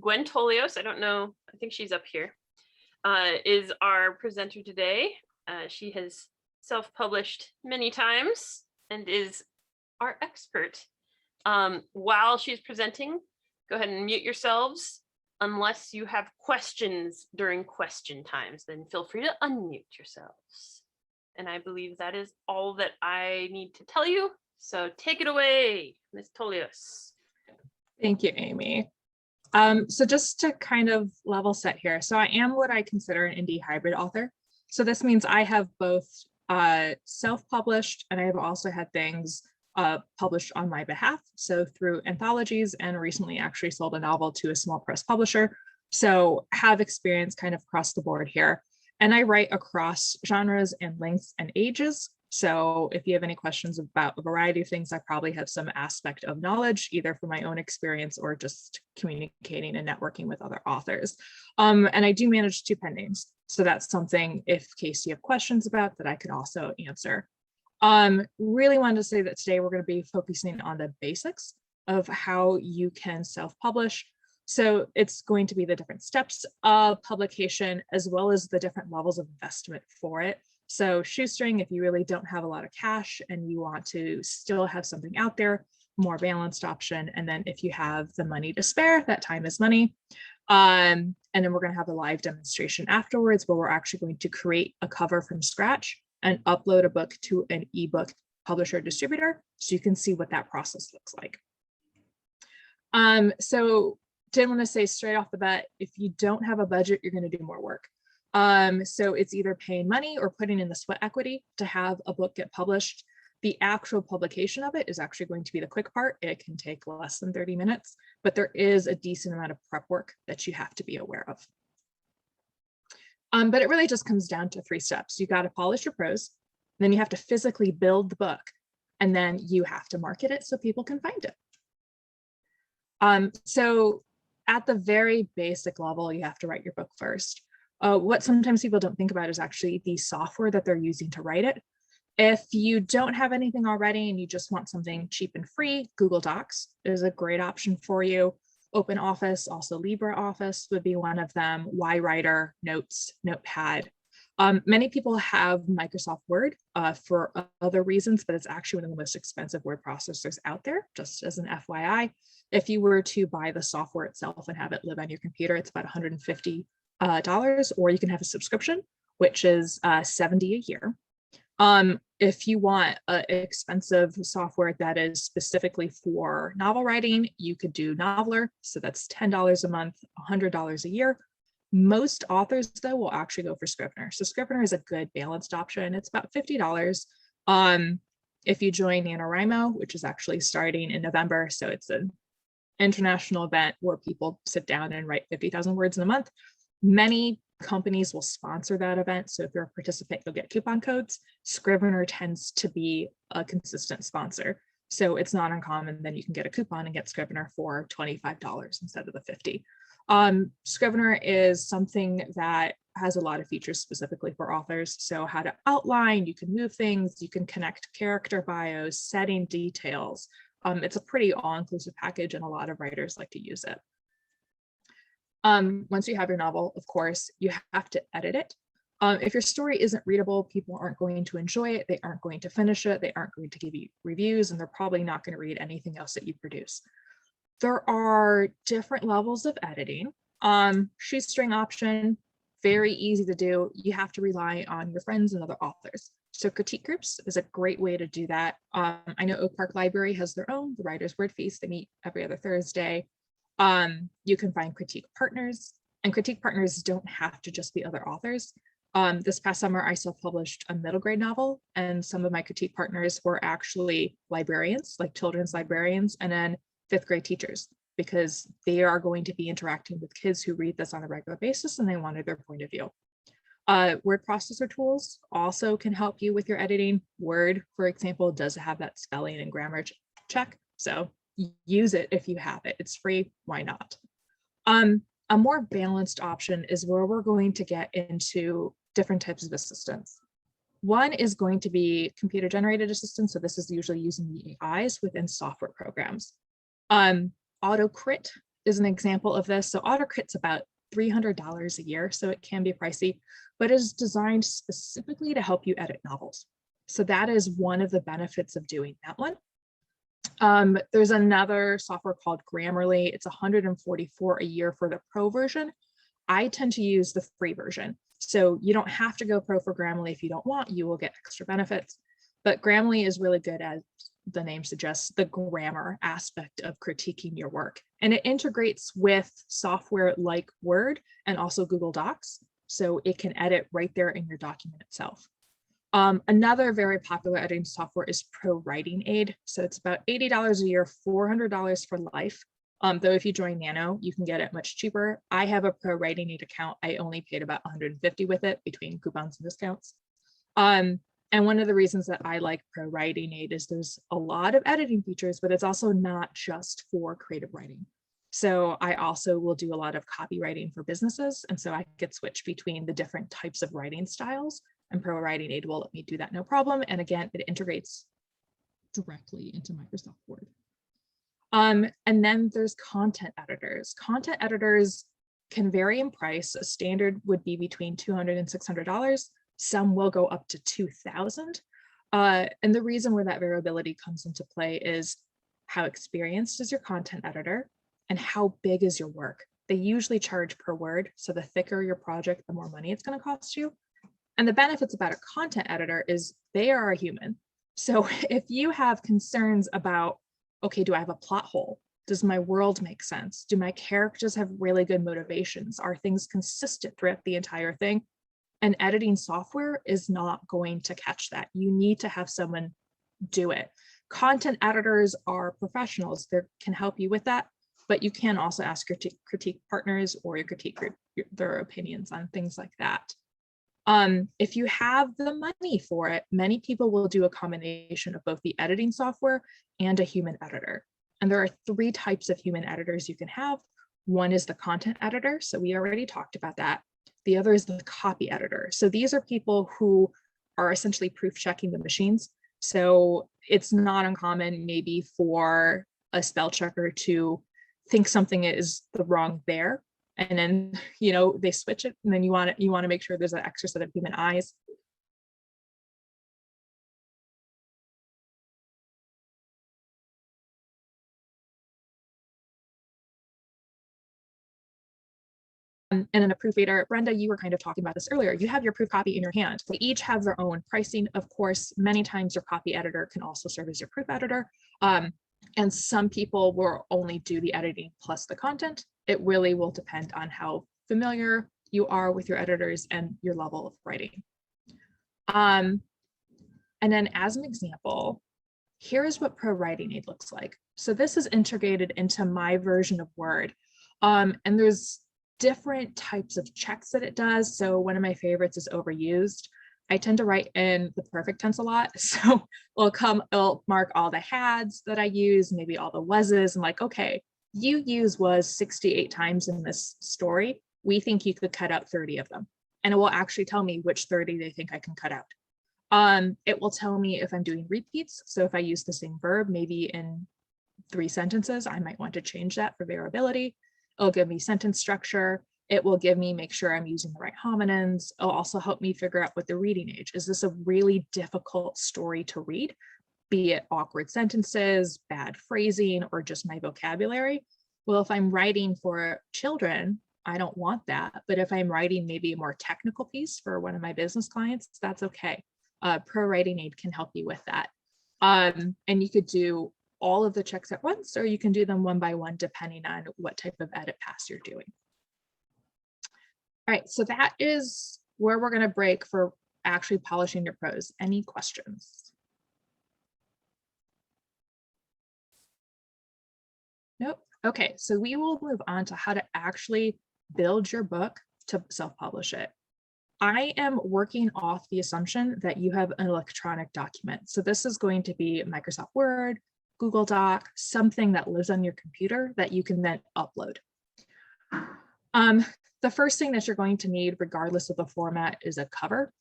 Gwen Tolios, I don't know, I think she's up here, is our presenter today. She has self-published many times and is our expert. While she's presenting, go ahead and mute yourselves. Unless you have questions during question times, then feel free to unmute yourselves. And I believe that is all that I need to tell you. So take it away, Ms. Tolios. Thank you, Amy. So just to kind of level set here, so I am what I consider an indie hybrid author. So this means I have both self-published and I have also had things published on my behalf. So through anthologies, and recently actually sold a novel to a small press publisher. So have experience kind of across the board here. And I write across genres and lengths and ages. So if you have any questions about a variety of things, I probably have some aspect of knowledge, either from my own experience or just communicating and networking with other authors. And I do manage 2 pen names. So that's something, if in case you have questions about, that I could also answer. Really wanted to say that today we're going to be focusing on the basics of how you can self-publish. So it's going to be the different steps of publication, as well as the different levels of investment for it. So Shoestring, if you really don't have a lot of cash and you want to still have something out there, more balanced option. And then if you have the money to spare, that time is money. And then we're going to have a live demonstration afterwards where we're actually going to create a cover from scratch and upload a book to an ebook publisher distributor, so you can see what that process looks like. So did want to say straight off the bat, if you don't have a budget, you're going to do more work. So it's either paying money or putting in the sweat equity to have a book get published. The actual publication of it is actually going to be the quick part. It can take less than 30 minutes, but there is a decent amount of prep work that you have to be aware of. But it really just comes down to 3 steps. You got to polish your prose, then you have to physically build the book, and then you have to market it so people can find it. So at the very basic level, you have to write your book first. What sometimes people don't think about is actually the software that they're using to write it. If you don't have anything already and you just want something cheap and free, Google Docs is a great option for you. OpenOffice, also LibreOffice would be one of them, YWriter, Notes, Notepad. Many people have Microsoft Word for other reasons, but it's actually one of the most expensive word processors out there, just as an FYI. If you were to buy the software itself and have it live on your computer, it's about $150, or you can have a subscription, which is $70 a year. If you want expensive software that is specifically for novel writing, you could do Noveler. So that's $10 a month, $100 a year. Most authors, though, will actually go for Scrivener. So Scrivener is a good balanced option. It's about $50. If you join NaNoWriMo, which is actually starting in November, so it's an international event where people sit down and write 50,000 words in a month. Many companies will sponsor that event. So if you're a participant, you'll get coupon codes. Scrivener tends to be a consistent sponsor. So it's not uncommon, then you can get a coupon and get Scrivener for $25 instead of the $50. Scrivener is something that has a lot of features specifically for authors. So how to outline, you can move things, you can connect character bios, setting details. It's a pretty all-inclusive package and a lot of writers like to use it. Once you have your novel, of course, you have to edit it. If your story isn't readable, people aren't going to enjoy it, they aren't going to finish it, they aren't going to give you reviews, and they're probably not going to read anything else that you produce. There are different levels of editing. Shoestring option, very easy to do. You have to rely on your friends and other authors. So critique groups is a great way to do that. I know Oak Park Library has their own, the Writers' Word Feast. They meet every other Thursday. You can find critique partners, and critique partners don't have to just be other authors. This past summer, I self-published a middle grade novel, and some of my critique partners were actually librarians, like children's librarians, and then 5th grade teachers, because they are going to be interacting with kids who read this on a regular basis and they wanted their point of view. Word processor tools also can help you with your editing. Word, for example, does have that spelling and grammar check, so use it if you have it. It's free, why not? A more balanced option is where we're going to get into different types of assistance. One is going to be computer generated assistance. So this is usually using the AIs within software programs. AutoCrit is an example of this. So AutoCrit's about $300 a year, so it can be pricey, but it is designed specifically to help you edit novels. So that is one of the benefits of doing that one. There's another software called Grammarly. It's $144 a year for the pro version. I tend to use the free version. So you don't have to go pro for Grammarly if you don't want, you will get extra benefits. But Grammarly is really good, as the name suggests, the grammar aspect of critiquing your work. And it integrates with software like Word and also Google Docs. So it can edit right there in your document itself. Another very popular editing software is Pro Writing Aid. So it's about $80 a year, $400 for life. Though if you join Nano, you can get it much cheaper. I have a Pro Writing Aid account. I only paid about $150 with it between coupons and discounts. And one of the reasons that I like Pro Writing Aid is there's a lot of editing features, but it's also not just for creative writing. So I also will do a lot of copywriting for businesses. And so I could switch between the different types of writing styles, and Pro Writing Aid will let me do that no problem. And again, it integrates directly into Microsoft Word. And then there's content editors. Content editors can vary in price. A standard would be between $200 and $600. Some will go up to $2,000. And the reason where that variability comes into play is how experienced is your content editor and how big is your work. They usually charge per word. So the thicker your project, the more money it's going to cost you. And the benefits about a content editor is they are a human. So if you have concerns about, okay, do I have a plot hole? Does my world make sense? Do my characters have really good motivations? Are things consistent throughout the entire thing? And editing software is not going to catch that. You need to have someone do it. Content editors are professionals. They can help you with that, but you can also ask your critique partners or your critique group their opinions on things like that. If you have the money for it, many people will do a combination of both the editing software and a human editor. And there are 3 types of human editors you can have. One is the content editor. So we already talked about that. The other is the copy editor. So these are people who are essentially proof checking the machines. So it's not uncommon maybe for a spell checker to think something is the wrong there. And then, they switch it, and then you want to make sure there's an extra set of human eyes. And then a proofreader, Brenda, you were kind of talking about this earlier. You have your proof copy in your hand. They each have their own pricing. Of course, many times your copy editor can also serve as your proof editor. And some people will only do the editing plus the content. It really will depend on how familiar you are with your editors and your level of writing. And then as an example, here's what Pro Writing Aid looks like. So this is integrated into my version of Word. And there's different types of checks that it does. So one of my favorites is overused. I tend to write in the perfect tense a lot. So it'll mark all the hads that I use, maybe all the wases. I'm like, okay, you use was 68 times in this story. We think you could cut out 30 of them. And it will actually tell me which 30 they think I can cut out. It will tell me if I'm doing repeats. So if I use the same verb, maybe in 3 sentences, I might want to change that for variability. It'll give me sentence structure. It will give me, make sure I'm using the right homonyms. It'll also help me figure out what the reading age. Is this a really difficult story to read? Be it awkward sentences, bad phrasing, or just my vocabulary? Well, if I'm writing for children, I don't want that. But if I'm writing maybe a more technical piece for one of my business clients, that's okay. Pro Writing Aid can help you with that. And you could do all of the checks at once, or you can do them one by one, depending on what type of edit pass you're doing. All right, so that is where we're going to break for actually polishing your prose. Any questions? Nope. Okay, so we will move on to how to actually build your book to self-publish it. I am working off the assumption that you have an electronic document. So this is going to be Microsoft Word, Google Doc, something that lives on your computer that you can then upload. The first thing that you're going to need, regardless of the format, is a cover.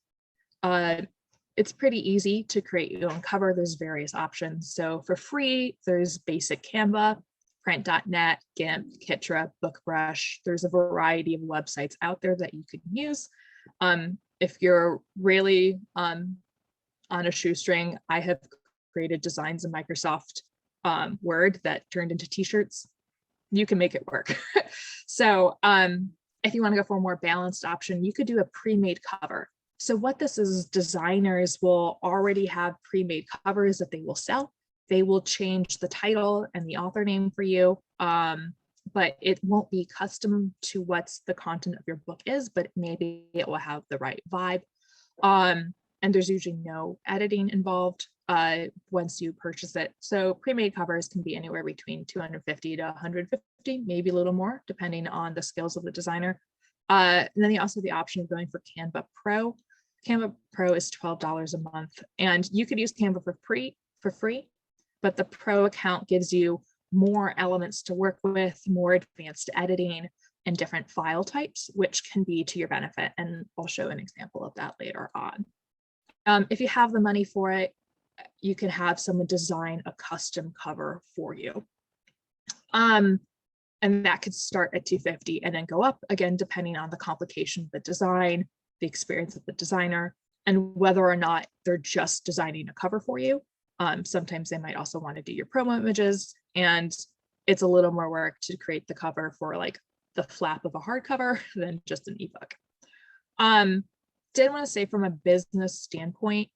It's pretty easy to create your own cover. There's various options. So for free, there's basic Canva. print.net, GIMP, Kitra, BookBrush. There's a variety of websites out there that you can use. If you're really on a shoestring, I have created designs in Microsoft Word that turned into t-shirts. You can make it work. So if you want to go for a more balanced option, you could do a pre-made cover. So what this is, designers will already have pre-made covers that they will sell. They will change the title and the author name for you, but it won't be custom to what's the content of your book is, but maybe it will have the right vibe. And there's usually no editing involved once you purchase it. So pre-made covers can be anywhere between $250 to $150, maybe a little more, depending on the skills of the designer. And then you also have the option of going for Canva Pro. Canva Pro is $12 a month, and you could use Canva for free, but the Pro account gives you more elements to work with, more advanced editing, and different file types, which can be to your benefit. And I'll show an example of that later on. If you have the money for it, you can have someone design a custom cover for you. And that could start at $250 and then go up again, depending on the complication of the design, the experience of the designer, and whether or not they're just designing a cover for you. Sometimes they might also want to do your promo images, and it's a little more work to create the cover for like the flap of a hardcover than just an ebook. Did want to say, from a business standpoint,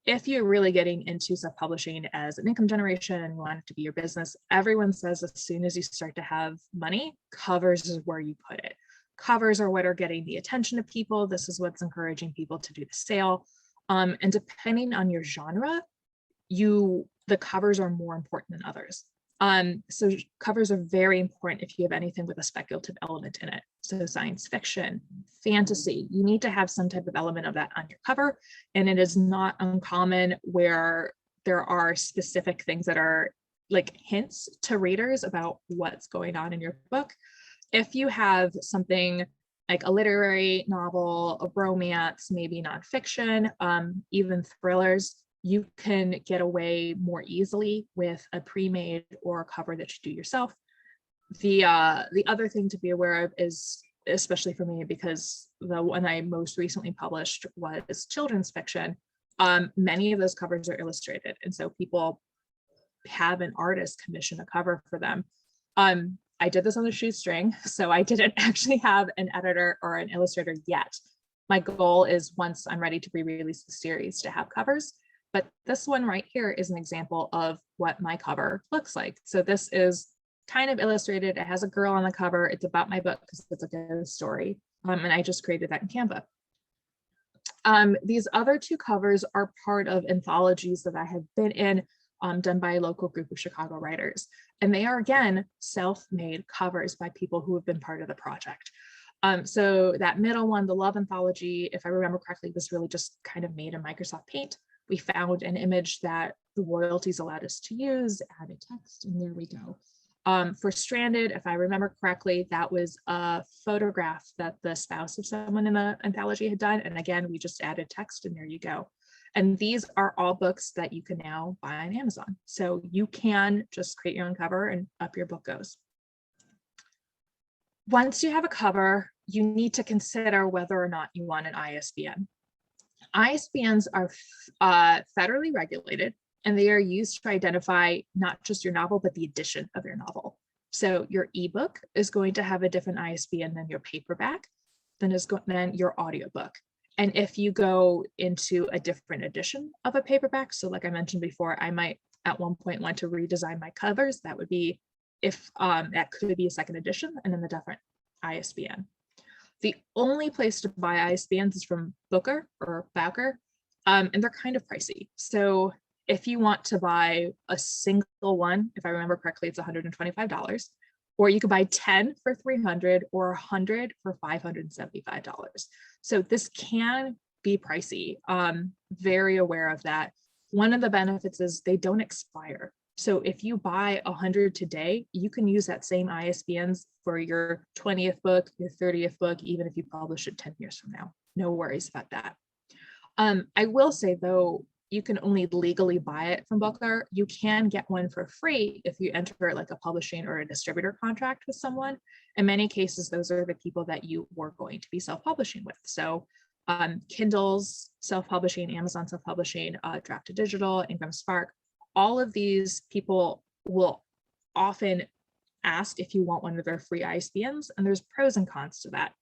if you're really getting into self-publishing as an income generation and you want it to be your business, everyone says as soon as you start to have money, covers is where you put it. Covers are what are getting the attention of people. This is what's encouraging people to do the sale. And depending on your genre, the covers are more important than others. So covers are very important if you have anything with a speculative element in it. So science fiction, fantasy, you need to have some type of element of that on your cover. And it is not uncommon where there are specific things that are like hints to readers about what's going on in your book. If you have something like a literary novel, a romance, maybe nonfiction, even thrillers, you can get away more easily with a pre-made or a cover that you do yourself. The other thing to be aware of is, especially for me, because the one I most recently published was children's fiction, many of those covers are illustrated. And so people have an artist commission a cover for them. I did this on a shoestring, so I didn't actually have an editor or an illustrator yet. My goal is, once I'm ready to re-release the series, to have covers. But this one right here is an example of what my cover looks like. So this is kind of illustrated. It has a girl on the cover. It's about my book because it's a good story. And I just created that in Canva. These other two covers are part of anthologies that I have been in, done by a local group of Chicago writers. And they are, again, self-made covers by people who have been part of the project. So that middle one, the Love Anthology, if I remember correctly, was really just kind of made in Microsoft Paint. We found an image that the royalties allowed us to use, added text, and there we go. For Stranded, if I remember correctly, that was a photograph that the spouse of someone in the anthology had done. And again, we just added text, and there you go. And these are all books that you can now buy on Amazon. So you can just create your own cover and up your book goes. Once you have a cover, you need to consider whether or not you want an ISBN. ISBNs are federally regulated, and they are used to identify not just your novel, but the edition of your novel. So your ebook is going to have a different ISBN than your paperback, than your audiobook. And if you go into a different edition of a paperback, so like I mentioned before, I might at one point want to redesign my covers. That would be if that could be a second edition and then a different ISBN. The only place to buy ISBNs is from Booker or Bowker, and they're kind of pricey. So if you want to buy a single one, if I remember correctly, it's $125, or you could buy 10 for $300 or 100 for $575. So this can be pricey. Very aware of that. One of the benefits is they don't expire. So if you buy 100 today, you can use that same ISBNs for your 20th book, your 30th book, even if you publish it 10 years from now. No worries about that. I will say though, you can only legally buy it from Booker. You can get one for free if you enter like a publishing or a distributor contract with someone. In many cases, those are the people that you were going to be self-publishing with. So Kindle's self-publishing, Amazon self-publishing, Draft to Digital, Ingram Spark, all of these people will often ask if you want one of their free ISBNs, and there's pros and cons to that.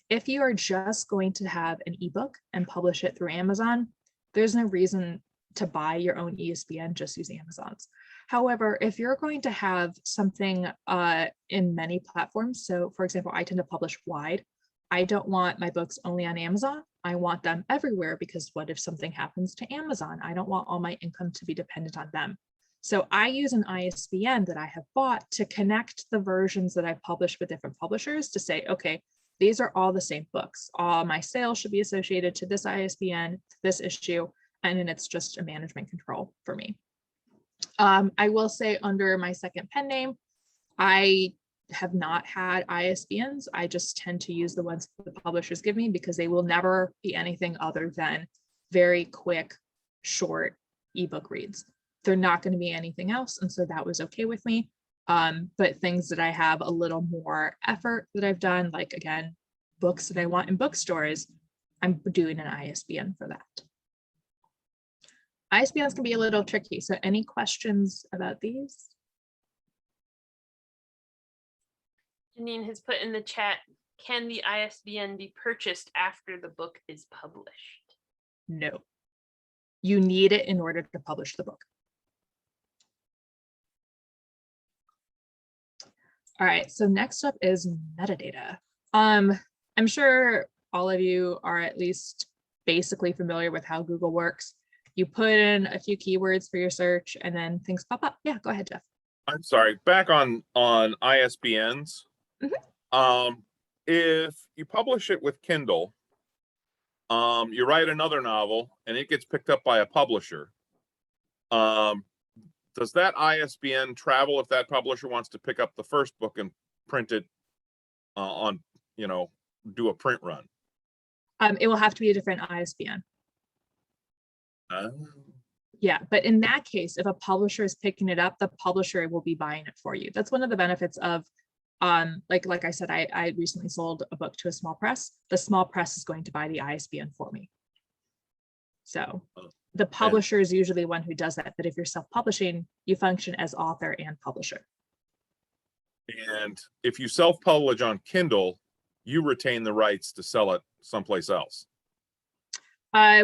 If you are just going to have an ebook and publish it through Amazon, there's no reason to buy your own ISBN, just use Amazon's. However, if you're going to have something in many platforms, so for example, I tend to publish wide. I don't want my books only on Amazon. I want them everywhere, because what if something happens to Amazon? I don't want all my income to be dependent on them. So I use an ISBN that I have bought to connect the versions that I've published with different publishers to say, okay, these are all the same books. All my sales should be associated to this ISBN, this issue, and then it's just a management control for me. I will say under my second pen name, I have not had ISBNs. I just tend to use the ones the publishers give me, because they will never be anything other than very quick, short ebook reads. They're not going to be anything else. And so that was okay with me. But things that I have a little more effort that I've done, like again, books that I want in bookstores, I'm doing an ISBN for that. ISBNs can be a little tricky. So any questions about these? Janine has put in the chat, can the ISBN be purchased after the book is published? No. You need it in order to publish the book. All right, so next up is metadata. I'm sure all of you are at least basically familiar with how Google works. You put in a few keywords for your search and then things pop up. Yeah, go ahead, Jeff. I'm sorry, back on ISBNs. If you publish it with Kindle, you write another novel and it gets picked up by a publisher. Does that ISBN travel if that publisher wants to pick up the first book and print it on, do a print run? It will have to be a different ISBN. Oh. Yeah, but in that case, if a publisher is picking it up, the publisher will be buying it for you. That's one of the benefits of, like I said, I recently sold a book to a small press. The small press is going to buy the ISBN for me. So the publisher is usually one who does that. But if you're self-publishing, you function as author and publisher. And if you self-publish on Kindle, you retain the rights to sell it someplace else.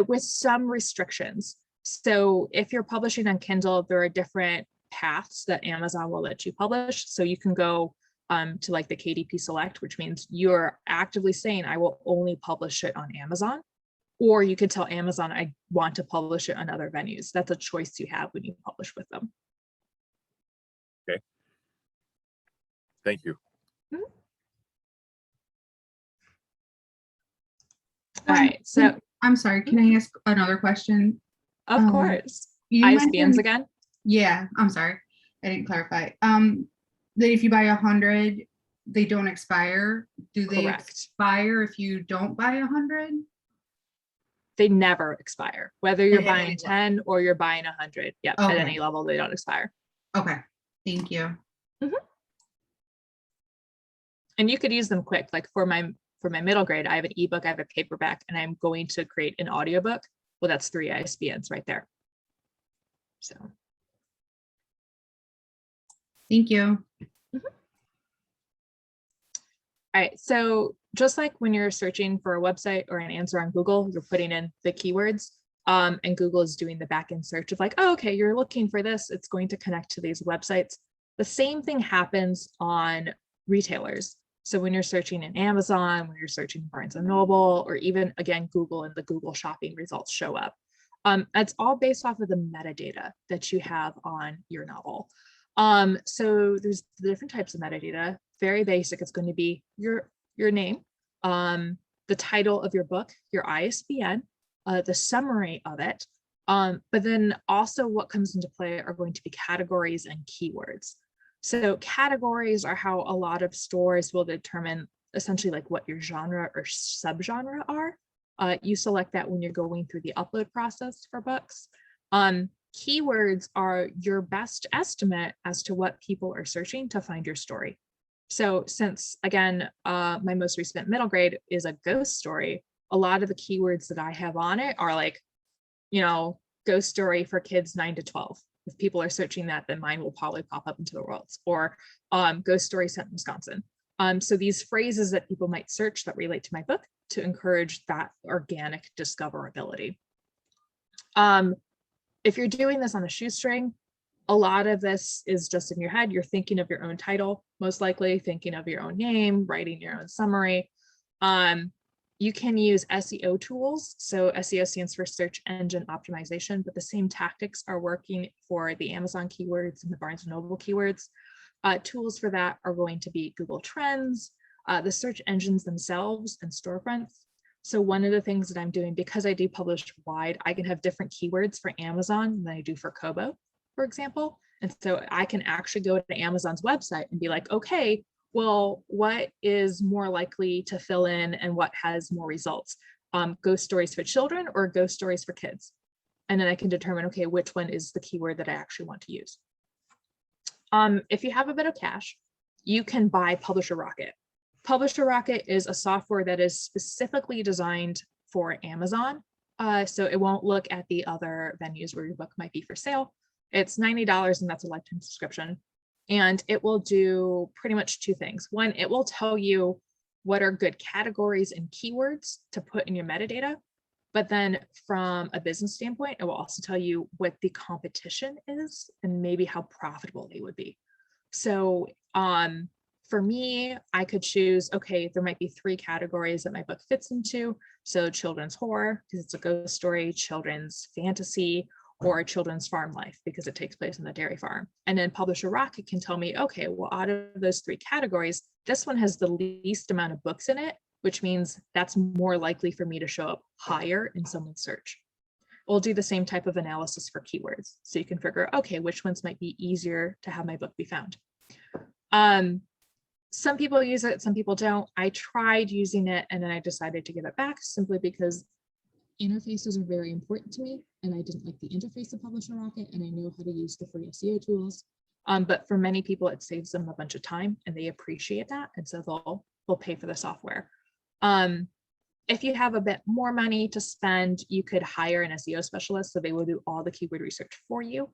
With some restrictions. So if you're publishing on Kindle, there are different paths that Amazon will let you publish. So you can go to like the KDP Select, which means you're actively saying, I will only publish it on Amazon. Or you could tell Amazon, I want to publish it on other venues. That's a choice you have when you publish with them. Okay. Thank you. Mm-hmm. All right, so I'm sorry, can I ask another question? Of course. You ISBNs again? Yeah, I'm sorry, I didn't clarify. That if you buy 100, they don't expire. Do they Correct. expire if you don't buy 100? They never expire, whether you're buying 10 or you're buying 100. Yep, Okay. At any level, they don't expire. Okay, thank you. Mm-hmm. And you could use them quick. Like for my middle grade, I have an ebook, I have a paperback, and I'm going to create an audiobook. Well, that's 3 ISBNs right there. So. Thank you. Mm-hmm. All right, so just like when you're searching for a website or an answer on Google, you're putting in the keywords, and Google is doing the backend search of like, oh, okay, you're looking for this, it's going to connect to these websites. The same thing happens on retailers. So when you're searching in Amazon, when you're searching Barnes & Noble, or even again, Google, and the Google shopping results show up. It's all based off of the metadata that you have on your novel. So there's the different types of metadata. Very basic, it's going to be your name, the title of your book, your ISBN, the summary of it. But then also what comes into play are going to be categories and keywords. So categories are how a lot of stores will determine essentially like what your genre or subgenre are. You select that when you're going through the upload process for books. Keywords are your best estimate as to what people are searching to find your story. So since, again, my most recent middle grade is a ghost story, a lot of the keywords that I have on it are like, you know, ghost story for kids 9 to 12. If people are searching that, then mine will probably pop up into the worlds, or ghost story set in Wisconsin. So these phrases that people might search that relate to my book to encourage that organic discoverability. If you're doing this on a shoestring, a lot of this is just in your head. You're thinking of your own title, most likely thinking of your own name, writing your own summary. You can use SEO tools. So SEO stands for search engine optimization, but the same tactics are working for the Amazon keywords and the Barnes and Noble keywords. Tools for that are going to be Google Trends, the search engines themselves, and storefronts. So one of the things that I'm doing, because I do publish wide, I can have different keywords for Amazon than I do for Kobo, for example. And so I can actually go to Amazon's website and be like, okay, well, what is more likely to fill in and what has more results? Ghost stories for children or ghost stories for kids? And then I can determine, okay, which one is the keyword that I actually want to use. If you have a bit of cash, you can buy Publisher Rocket. Publisher Rocket is a software that is specifically designed for Amazon. So it won't look at the other venues where your book might be for sale. It's $90 and that's a lifetime subscription. And it will do pretty much two things. One, it will tell you what are good categories and keywords to put in your metadata. But then from a business standpoint, it will also tell you what the competition is and maybe how profitable they would be. So for me, I could choose, okay, there might be 3 categories that my book fits into. So children's horror, because it's a ghost story, children's fantasy, or children's farm life, because it takes place on the dairy farm. And then Publisher Rocket can tell me, okay, well, out of those 3 categories, this one has the least amount of books in it, which means that's more likely for me to show up higher in someone's search. We'll do the same type of analysis for keywords. So you can figure, okay, which ones might be easier to have my book be found. Some people use it, some people don't. I tried using it and then I decided to give it back simply because interfaces are very important to me. And I didn't like the interface of Publisher Rocket, and I know how to use the free SEO tools. But for many people, it saves them a bunch of time and they appreciate that. And so they'll pay for the software. If you have a bit more money to spend, you could hire an SEO specialist. So they will do all the keyword research for you.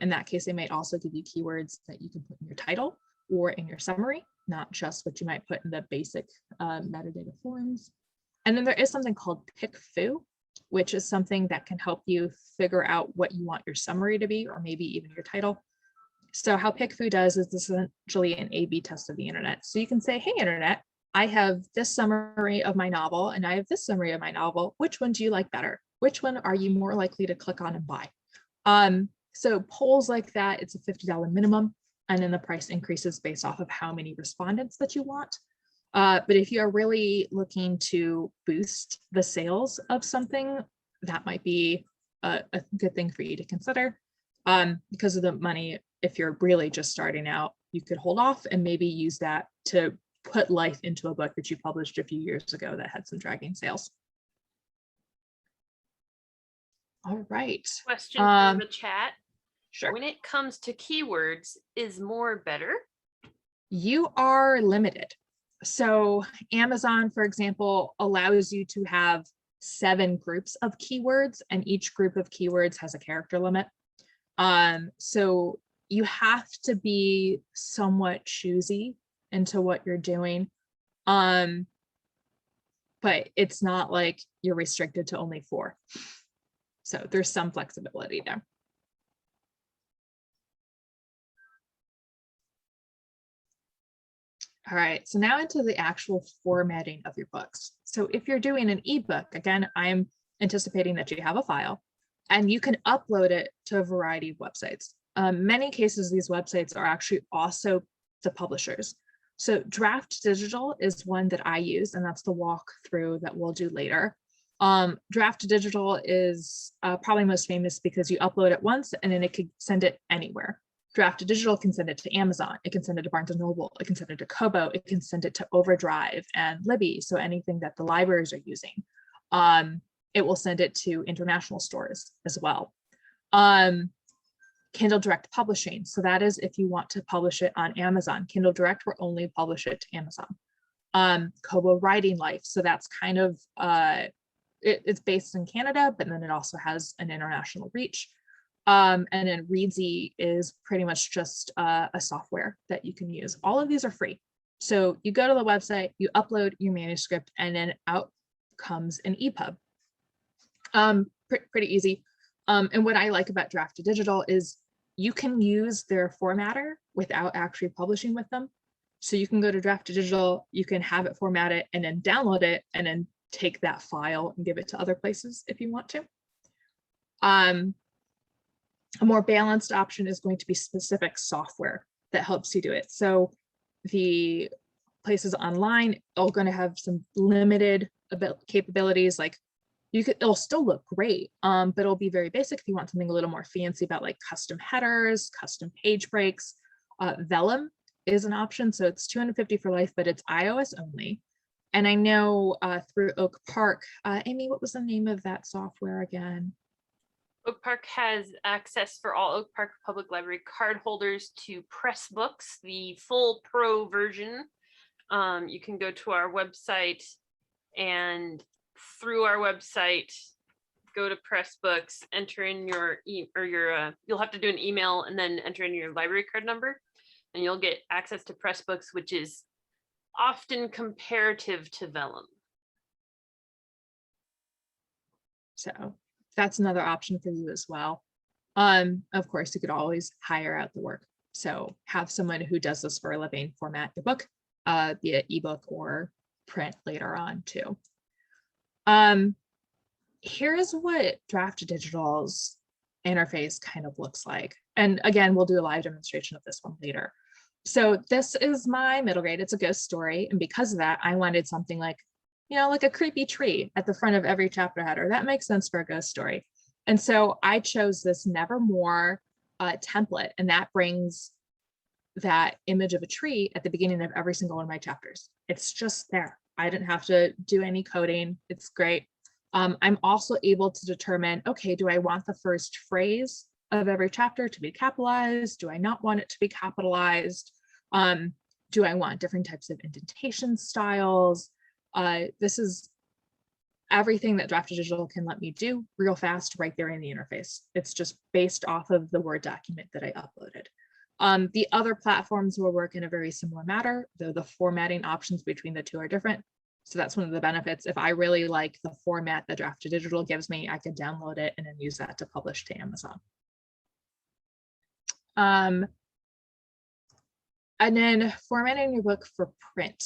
In that case, they might also give you keywords that you can put in your title or in your summary, not just what you might put in the basic metadata forms. And then there is something called PickFu, which is something that can help you figure out what you want your summary to be, or maybe even your title. So how PickFu does is essentially an A/B test of the internet. So you can say, hey, internet, I have this summary of my novel and I have this summary of my novel. Which one do you like better? Which one are you more likely to click on and buy? So polls like that, it's a $50 minimum. And then the price increases based off of how many respondents that you want. But if you are really looking to boost the sales of something, that might be a good thing for you to consider. Because of the money, if you're really just starting out, you could hold off and maybe use that to put life into a book that you published a few years ago that had some dragging sales. All right. Question from the chat. Sure. When it comes to keywords, is more better? You are limited. So Amazon, for example, allows you to have 7 groups of keywords, and each group of keywords has a character limit. So you have to be somewhat choosy into what you're doing. But it's not like you're restricted to only 4. So there's some flexibility there. All right, so now into the actual formatting of your books. So if you're doing an ebook, again, I'm anticipating that you have a file and you can upload it to a variety of websites. Many cases, these websites are actually also the publishers. So Draft Digital is one that I use, and that's the walkthrough that we'll do later. Draft Digital is probably most famous because you upload it once and then it could send it anywhere. Draft Digital can send it to Amazon, it can send it to Barnes & Noble, it can send it to Kobo, it can send it to Overdrive and Libby, so anything that the libraries are using. It will send it to international stores as well. Kindle Direct Publishing. So that is if you want to publish it on Amazon. Kindle Direct will only publish it to Amazon. Kobo Writing Life. So that's kind of, it's based in Canada, but then it also has an international reach. And then Readsy is pretty much just a software that you can use. All of these are free. So you go to the website, you upload your manuscript, and then out comes an EPUB. Pretty easy. And what I like about Draft2Digital is you can use their formatter without actually publishing with them. So you can go to Draft2Digital, you can have it formatted and then download it and then take that file and give it to other places if you want to. A more balanced option is going to be specific software that helps you do it. So the places online are going to have some limited capabilities, like it'll still look great, but it'll be very basic if you want something a little more fancy about like custom headers, custom page breaks. Vellum is an option, so it's $250 for life, but it's iOS only. And I know through Oak Park, Amy, what was the name of that software again? Oak Park has access for all Oak Park Public Library card holders to Pressbooks, the full pro version. You can go to our website and through our website, go to Pressbooks, enter in your you'll have to do an email and then enter in your library card number, and you'll get access to Pressbooks, which is often comparative to Vellum. So that's another option for you as well. Of course, you could always hire out the work. So have someone who does this for a living format your book via ebook or print later on too. Here's what Draft2Digital's interface kind of looks like. And again, we'll do a live demonstration of this one later. So this is my middle grade. It's a ghost story. And because of that, I wanted something like, you know, like a creepy tree at the front of every chapter header. That makes sense for a ghost story. And so I chose this Nevermore template, and that brings that image of a tree at the beginning of every single one of my chapters. It's just there. I didn't have to do any coding. It's great. I'm also able to determine, okay, do I want the first phrase of every chapter to be capitalized? Do I not want it to be capitalized? Do I want different types of indentation styles? This is everything that Draft2Digital can let me do real fast right there in the interface. It's just based off of the Word document that I uploaded. The other platforms will work in a very similar manner, though the formatting options between the two are different. So that's one of the benefits. If I really like the format that Draft2Digital gives me, I could download it and then use that to publish to Amazon. And then formatting your book for print.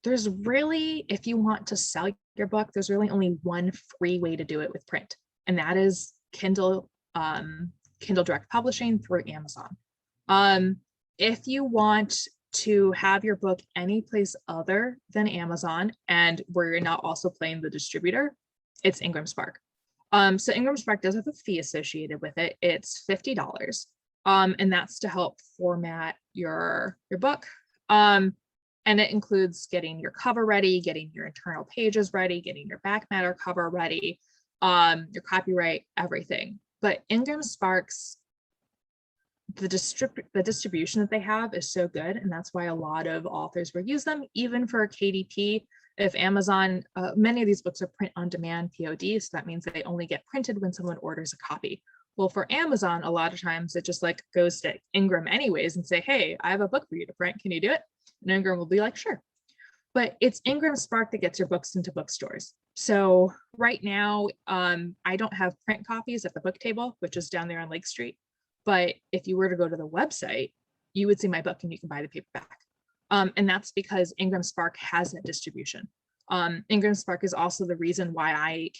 There's really, if you want to sell your book, there's really only one free way to do it with print, and that is Kindle Direct Publishing through Amazon. If you want to have your book any place other than Amazon and where you're not also playing the distributor, it's Ingram Spark. So Ingram Spark does have a fee associated with it. It's $50. And that's to help format your book. And it includes getting your cover ready, getting your internal pages ready, getting your back matter cover ready, your copyright, everything. But Ingram Spark's, the distribution that they have is so good, and that's why a lot of authors will use them, even for KDP. If Amazon, many of these books are print on demand POD, so that means that they only get printed when someone orders a copy. Well, for Amazon, a lot of times it just like goes to Ingram anyways and say, hey, I have a book for you to print. Can you do it? And Ingram will be like, sure. But it's Ingram Spark that gets your books into bookstores. So right now, I don't have print copies at the book table, which is down there on Lake Street. But if you were to go to the website, you would see my book and you can buy the paperback. And that's because Ingram Spark has that distribution. Ingram Spark is also the reason why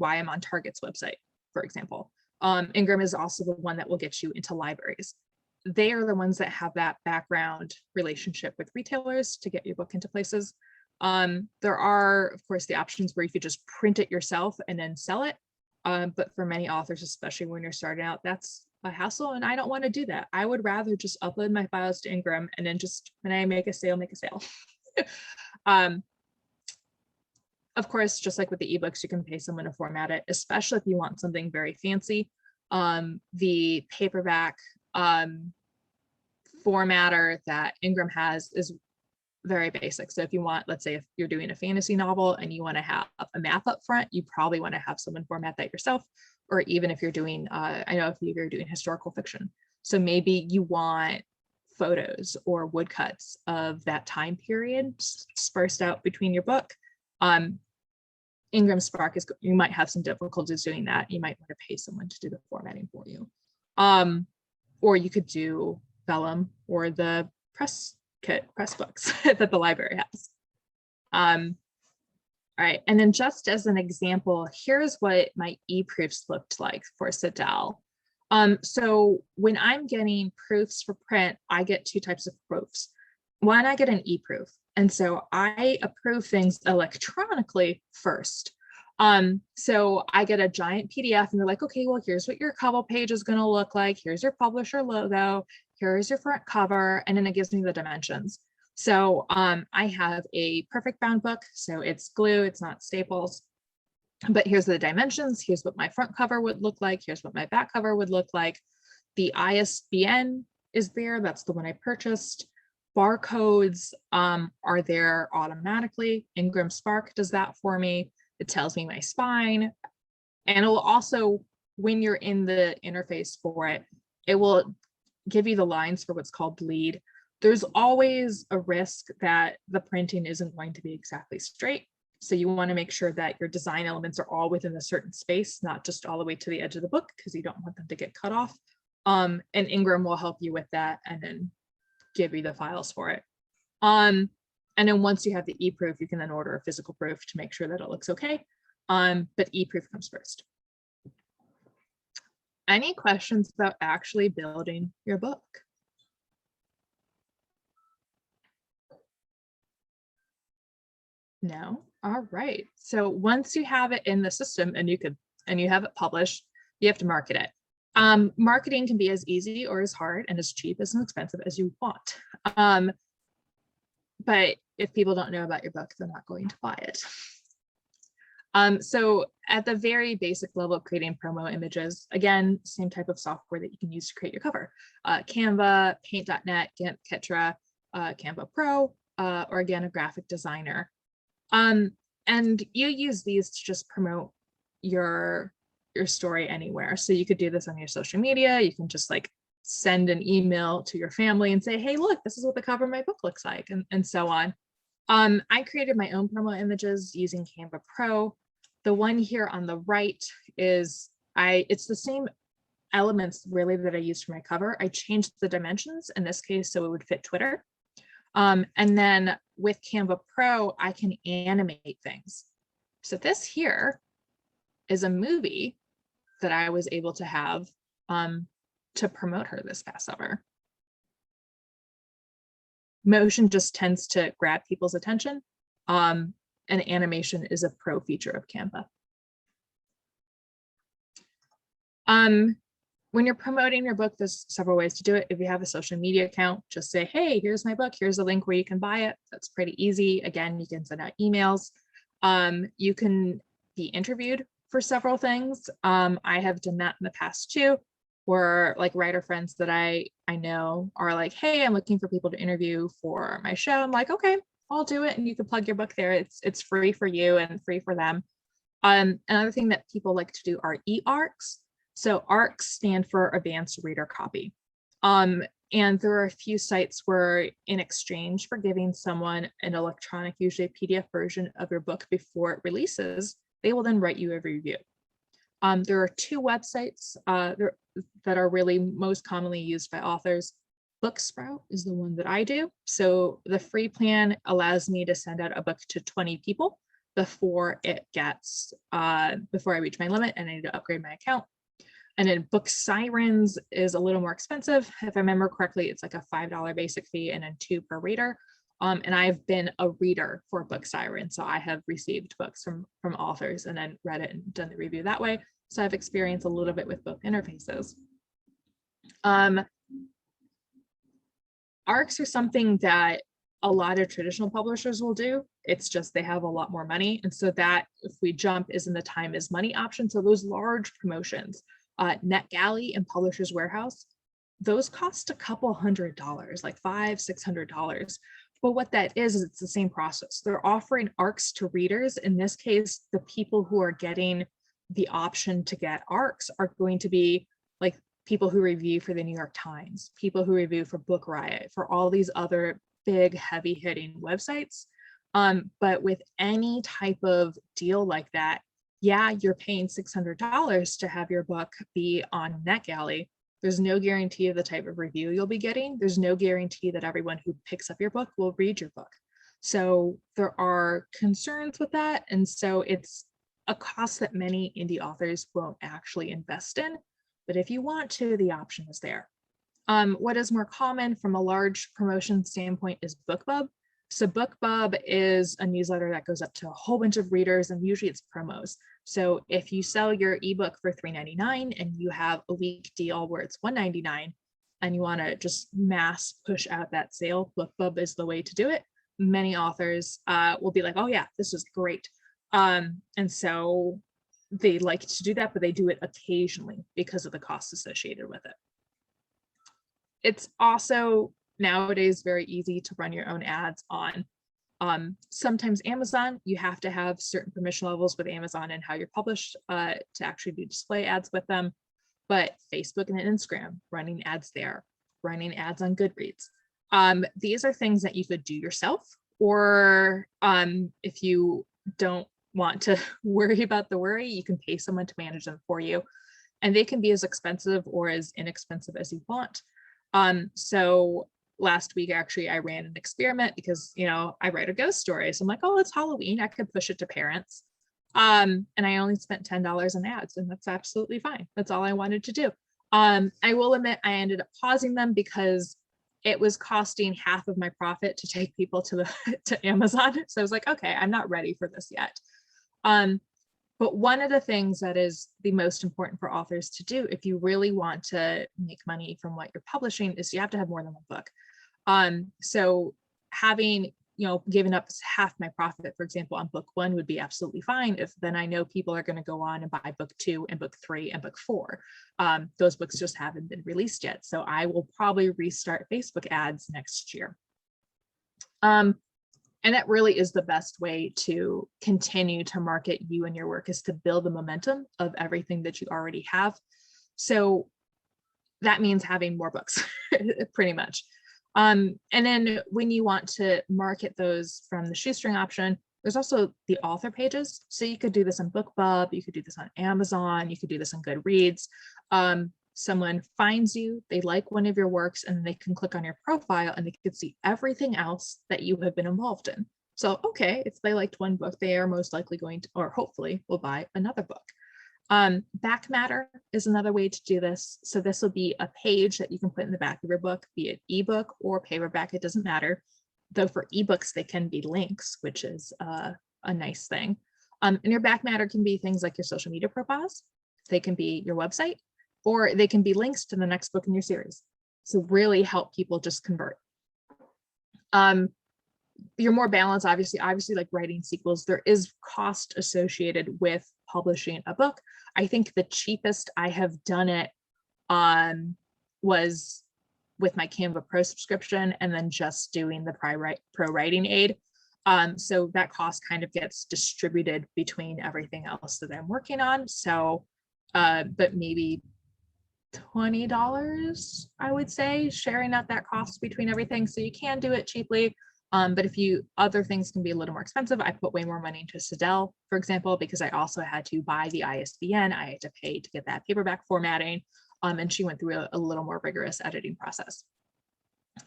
I'm on Target's website, for example. Ingram is also the one that will get you into libraries. They are the ones that have that background relationship with retailers to get your book into places. There are, of course, the options where you could just print it yourself and then sell it. But for many authors, especially when you're starting out, that's a hassle, and I don't want to do that. I would rather just upload my files to Ingram and then just when I make a sale, make a sale. Of course, just like with the ebooks, you can pay someone to format it, especially if you want something very fancy. The paperback formatter that Ingram has is very basic. So if you want, let's say if you're doing a fantasy novel and you want to have a map up front, you probably want to have someone format that yourself. Or even if you're doing, I know if you're doing historical fiction. So maybe you want photos or woodcuts of that time period spaced out between your book. Ingram Spark is, you might have some difficulties doing that. You might want to pay someone to do the formatting for you. Or you could do Vellum or the press books that the library has. All right, and then just as an example, here's what my e-proofs looked like for Sedell. So when I'm getting proofs for print, I get two types of proofs. One, I get an e-proof, and so I approve things electronically first. So I get a giant PDF and they're like, okay, well, here's what your cover page is going to look like. Here's your publisher logo. Here's your front cover. And then it gives me the dimensions. So I have a perfect bound book. So it's glue, it's not staples, but here's the dimensions. Here's what my front cover would look like. Here's what my back cover would look like. The ISBN is there. That's the one I purchased. Barcodes are there automatically. Ingram Spark does that for me. It tells me my spine. And it will also, when you're in the interface for it, it will give you the lines for what's called bleed. There's always a risk that the printing isn't going to be exactly straight. So you want to make sure that your design elements are all within a certain space, not just all the way to the edge of the book, because you don't want them to get cut off. And Ingram will help you with that and then give you the files for it. And then once you have the e-proof, you can then order a physical proof to make sure that it looks okay. But e-proof comes first. Any questions about actually building your book? No? All right. So once you have it in the system and you have it published, you have to market it. Marketing can be as easy or as hard and as cheap as expensive as you want. But if people don't know about your book, they're not going to buy it. So at the very basic level of creating promo images, again, same type of software that you can use to create your cover. Canva, Paint.net, GIMP, Ketra, Canva Pro, or again, a graphic designer. And you use these to just promote your story anywhere. So you could do this on your social media. You can just like send an email to your family and say, hey, look, this is what the cover of my book looks like, and so on. I created my own promo images using Canva Pro. The one here on the right is, it's the same elements really that I used for my cover. I changed the dimensions in this case so it would fit Twitter. And then with Canva Pro, I can animate things. So this here is a movie that I was able to have to promote her this past summer. Motion just tends to grab people's attention, and animation is a pro feature of Canva. When you're promoting your book, there's several ways to do it. If you have a social media account, just say, hey, here's my book. Here's a link where you can buy it. That's pretty easy. Again, you can send out emails. You can be interviewed for several things. I have done that in the past too, where like writer friends that I know are like, hey, I'm looking for people to interview for my show. I'm like, okay, I'll do it. And you can plug your book there. It's free for you and free for them. Another thing that people like to do are e-ARCs. So ARCs stand for Advanced Reader Copy. And there are a few sites where in exchange for giving someone an electronic, usually a PDF version of your book before it releases, they will then write you a review. There are two websites that are really most commonly used by authors. Booksprout is the one that I do. So the free plan allows me to send out a book to 20 people before it gets, before I reach my limit and I need to upgrade my account. And then Book Sirens is a little more expensive. If I remember correctly, it's like a $5 basic fee and then $2 per reader. And I've been a reader for Book Sirens. So I have received books from authors and then read it and done the review that way. So I've experienced a little bit with both interfaces. ARCs are something that a lot of traditional publishers will do. It's just they have a lot more money. And so that if we jump is in the time is money option. So those large promotions, NetGalley and Publishers Warehouse, those cost a couple $100, like $500-$600. But what that is it's the same process. They're offering ARCs to readers. In this case, the people who are getting the option to get ARCs are going to be like people who review for the New York Times, people who review for Book Riot, for all these other big heavy hitting websites. But with any type of deal like that, yeah, you're paying $600 to have your book be on NetGalley. There's no guarantee of the type of review you'll be getting. There's no guarantee that everyone who picks up your book will read your book. So there are concerns with that. And so it's a cost that many indie authors won't actually invest in. But if you want to, the option is there. What is more common from a large promotion standpoint is BookBub. So BookBub is a newsletter that goes up to a whole bunch of readers, and usually it's promos. So if you sell your ebook for $3.99 and you have a week deal where it's $1.99 and you want to just mass push out that sale, BookBub is the way to do it. Many authors will be like, oh yeah, this is great. And so they like to do that, but they do it occasionally because of the costs associated with it. It's also nowadays very easy to run your own ads on. Sometimes Amazon, you have to have certain permission levels with Amazon and how you're published to actually do display ads with them. But Facebook and Instagram, running ads there, running ads on Goodreads. These are things that you could do yourself, or if you don't want to worry about the worry, you can pay someone to manage them for you. And they can be as expensive or as inexpensive as you want. So last week, actually, I ran an experiment because, you know, I write a ghost story. So I'm like, oh, it's Halloween. I could push it to parents. And I only spent $10 on ads, and that's absolutely fine. That's all I wanted to do. I will admit I ended up pausing them because it was costing half of my profit to take people to Amazon. So I was like, okay, I'm not ready for this yet. But one of the things that is the most important for authors to do if you really want to make money from what you're publishing is you have to have more than one book. So having, you know, given up half my profit, for example, on book 1 would be absolutely fine if then I know people are going to go on and buy book 2 and book 3 and book 4. Those books just haven't been released yet. So I will probably restart Facebook ads next year. And that really is the best way to continue to market you and your work, is to build the momentum of everything that you already have. So that means having more books, pretty much. And then when you want to market those from the Shoestring option, there's also the author pages. So you could do this on BookBub, you could do this on Amazon, you could do this on Goodreads. Someone finds you, they like one of your works, and they can click on your profile and they can see everything else that you have been involved in. So, okay, if they liked one book, they are most likely going to, or hopefully will buy another book. Back matter is another way to do this. So this will be a page that you can put in the back of your book, be it ebook or paperback, it doesn't matter. Though for ebooks, they can be links, which is a nice thing. And your back matter can be things like your social media profiles. They can be your website, or they can be links to the next book in your series. So really help people just convert. You're more balanced, obviously like writing sequels, there is cost associated with publishing a book. I think the cheapest I have done it was with my Canva Pro subscription and then just doing the Pro Writing Aid. So that cost kind of gets distributed between everything else that I'm working on. So, but maybe $20, I would say, sharing out that cost between everything. So you can do it cheaply. But if other things can be a little more expensive, I put way more money into Sedell, for example, because I also had to buy the ISBN. I had to pay to get that paperback formatting. And she went through a little more rigorous editing process.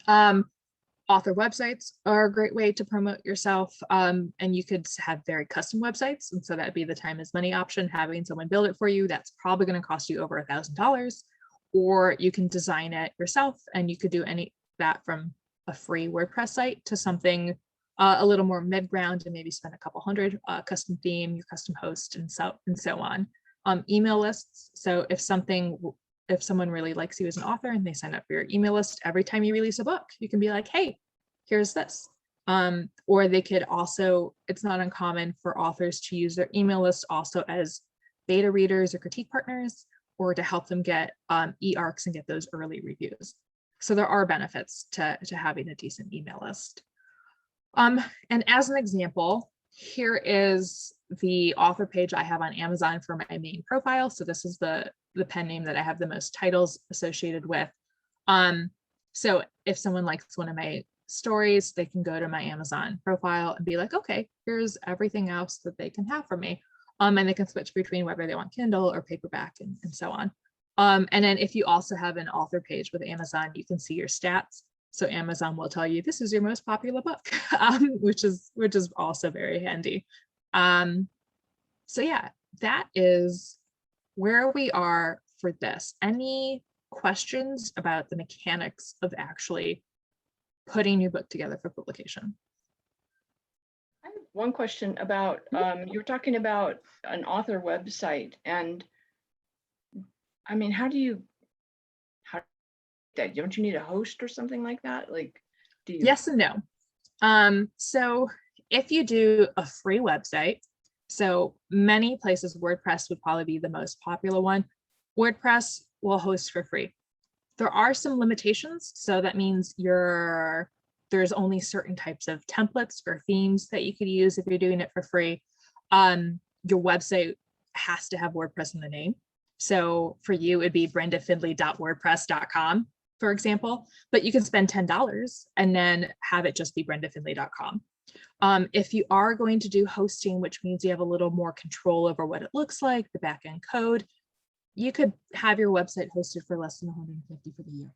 Author websites are a great way to promote yourself. And you could have very custom websites. And so that'd be the time is money option, having someone build it for you. That's probably going to cost you over $1,000. Or you can design it yourself, and you could do that from a free WordPress site to something a little more mid-ground, and maybe spend a couple hundred, custom theme, your custom host, and so on. Email lists. So if someone really likes you as an author and they sign up for your email list, every time you release a book, you can be like, hey, here's this. Or they could also, it's not uncommon for authors to use their email list also as beta readers or critique partners, or to help them get e-arcs and get those early reviews. So there are benefits to having a decent email list. And as an example, here is the author page I have on Amazon for my main profile. So this is the pen name that I have the most titles associated with. So if someone likes one of my stories, they can go to my Amazon profile and be like, okay, here's everything else that they can have from me. And they can switch between whether they want Kindle or paperback and so on. And then if you also have an author page with Amazon, you can see your stats. So Amazon will tell you this is your most popular book, which is also very handy. So yeah, that is where we are for this. Any questions about the mechanics of actually putting your book together for publication? I have one question about, you were talking about an author website, and I mean, how that, don't you need a host or something like that? Like, do you? Yes and no. So if you do a free website, so many places, WordPress would probably be the most popular one. WordPress will host for free. There are some limitations. So that means there's only certain types of templates or themes that you could use if you're doing it for free. Your website has to have WordPress in the name. So for you, it'd be brendafindley.wordpress.com, for example, but you can spend $10 and then have it just be brendafindley.com. If you are going to do hosting, which means you have a little more control over what it looks like, the backend code, you could have your website hosted for less than $150 for the year.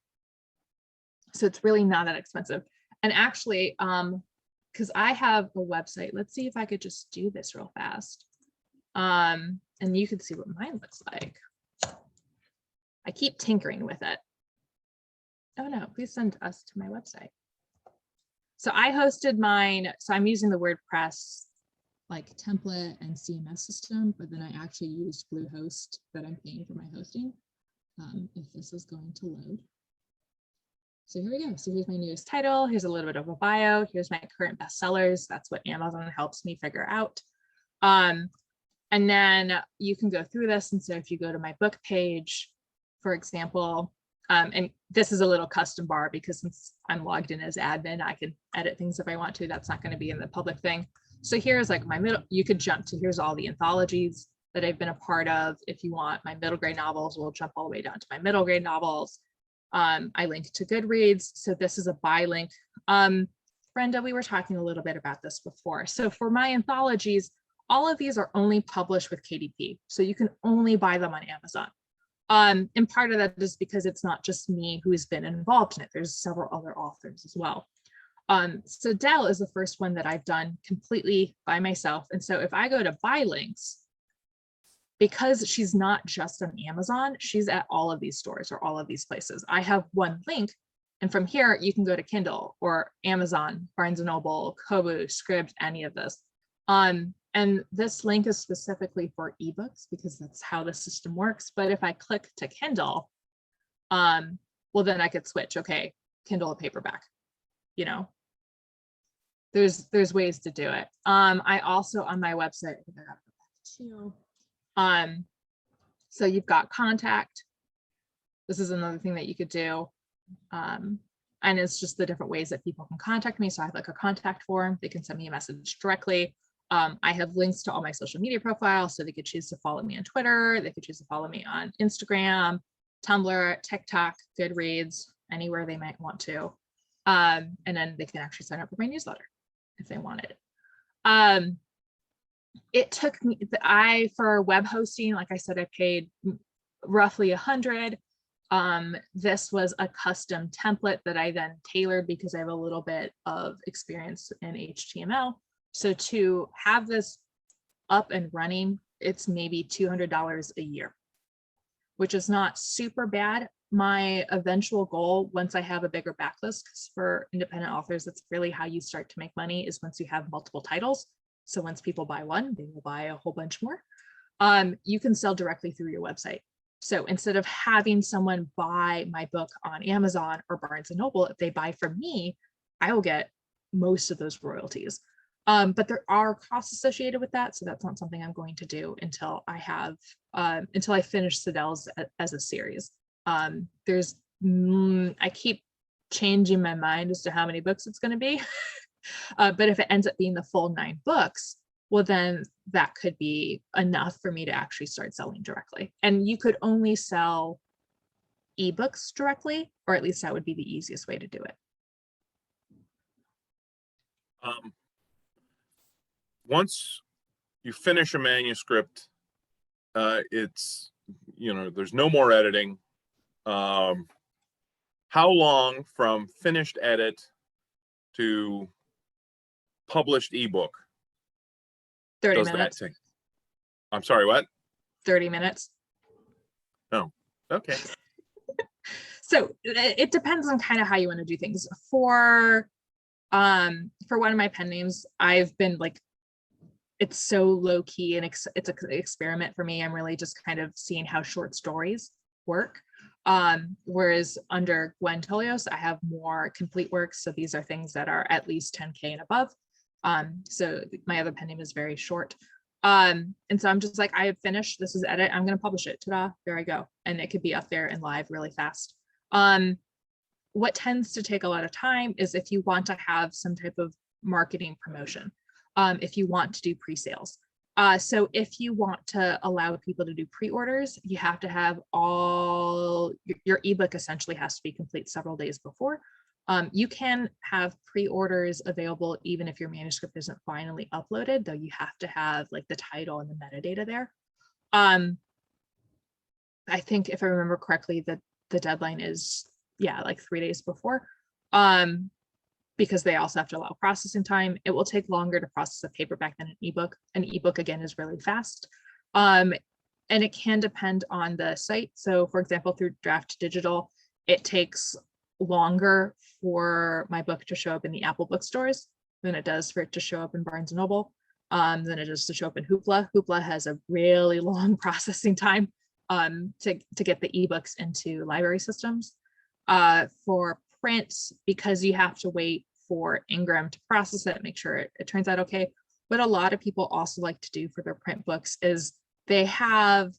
So it's really not that expensive. And actually, because I have a website, let's see if I could just do this real fast. And you can see what mine looks like. I keep tinkering with it. Oh no, please send us to my website. So I hosted mine. So I'm using the WordPress like template and CMS system, but then I actually used Bluehost that I'm paying for my hosting. If this is going to load. So here we go. So here's my newest title. Here's a little bit of a bio. Here's my current bestsellers. That's what Amazon helps me figure out. And then you can go through this. And so if you go to my book page, for example, and this is a little custom bar because since I'm logged in as admin, I can edit things if I want to. That's not going to be in the public thing. So here's like my middle, you could jump to, here's all the anthologies that I've been a part of. If you want my middle grade novels, we'll jump all the way down to my middle grade novels. I link to Goodreads. So this is a buy link. Brenda, we were talking a little bit about this before. So for my anthologies, all of these are only published with KDP. So you can only buy them on Amazon. And part of that is because it's not just me who's been involved in it. There's several other authors as well. So Dell is the first one that I've done completely by myself. And so if I go to buy links, because she's not just on Amazon, she's at all of these stores or all of these places. I have one link, and from here you can go to Kindle or Amazon, Barnes & Noble, Kobo, Scribd, any of this. And this link is specifically for eBooks because that's how the system works. But if I click to Kindle, well, then I could switch, okay, Kindle or paperback, you know, there's ways to do it. I also on my website, so you've got contact. This is another thing that you could do. And it's just the different ways that people can contact me. So I have like a contact form. They can send me a message directly. I have links to all my social media profiles, so they could choose to follow me on Twitter. They could choose to follow me on Instagram, Tumblr, TikTok, Goodreads, anywhere they might want to. And then they can actually sign up for my newsletter if they wanted. It took me, for web hosting, like I said, I paid roughly $100. This was a custom template that I then tailored because I have a little bit of experience in HTML. So to have this up and running, it's maybe $200 a year, which is not super bad. My eventual goal, once I have a bigger backlist, because for independent authors, that's really how you start to make money, is once you have multiple titles. So once people buy one, they will buy a whole bunch more. You can sell directly through your website. So instead of having someone buy my book on Amazon or Barnes & Noble, if they buy from me, I will get most of those royalties. But there are costs associated with that, so that's not something I'm going to do until I have until I finish Sedell's as a series. I keep changing my mind as to how many books it's going to be. But if it ends up being the full 9 books, well, then that could be enough for me to actually start selling directly. And you could only sell ebooks directly, or at least that would be the easiest way to do it. Once you finish a manuscript, it's, there's no more editing. How long from finished edit to published ebook 30 does that minutes. take? I'm sorry, what? 30 minutes. Oh, okay. So it depends on kind of how you want to do things. For one of my pen names, I've been like, it's so low key and it's an experiment for me. I'm really just kind of seeing how short stories work. Whereas under Gwen Tolios, I have more complete works. So these are things that are at least 10K and above. So my other pen name is very short. And so I'm just like, I have finished, this is edit, I'm going to publish it. Ta-da, there I go. And it could be up there and live really fast. What tends to take a lot of time is if you want to have some type of marketing promotion, if you want to do pre-sales. So if you want to allow people to do pre-orders, you have to have all your ebook essentially has to be complete several days before. You can have pre-orders available even if your manuscript isn't finally uploaded, though you have to have like the title and the metadata there. I think if I remember correctly, that the deadline is, yeah, like 3 days before. Because they also have to allow processing time. It will take longer to process a paperback than an ebook. An ebook, again, is really fast. And it can depend on the site. So for example, through Draft Digital, it takes longer for my book to show up in the Apple bookstores than it does for it to show up in Barnes & Noble, than it is to show up in Hoopla. Hoopla has a really long processing time to get the ebooks into library systems. For print, because you have to wait for Ingram to process it, make sure it turns out okay. What a lot of people also like to do for their print books is they have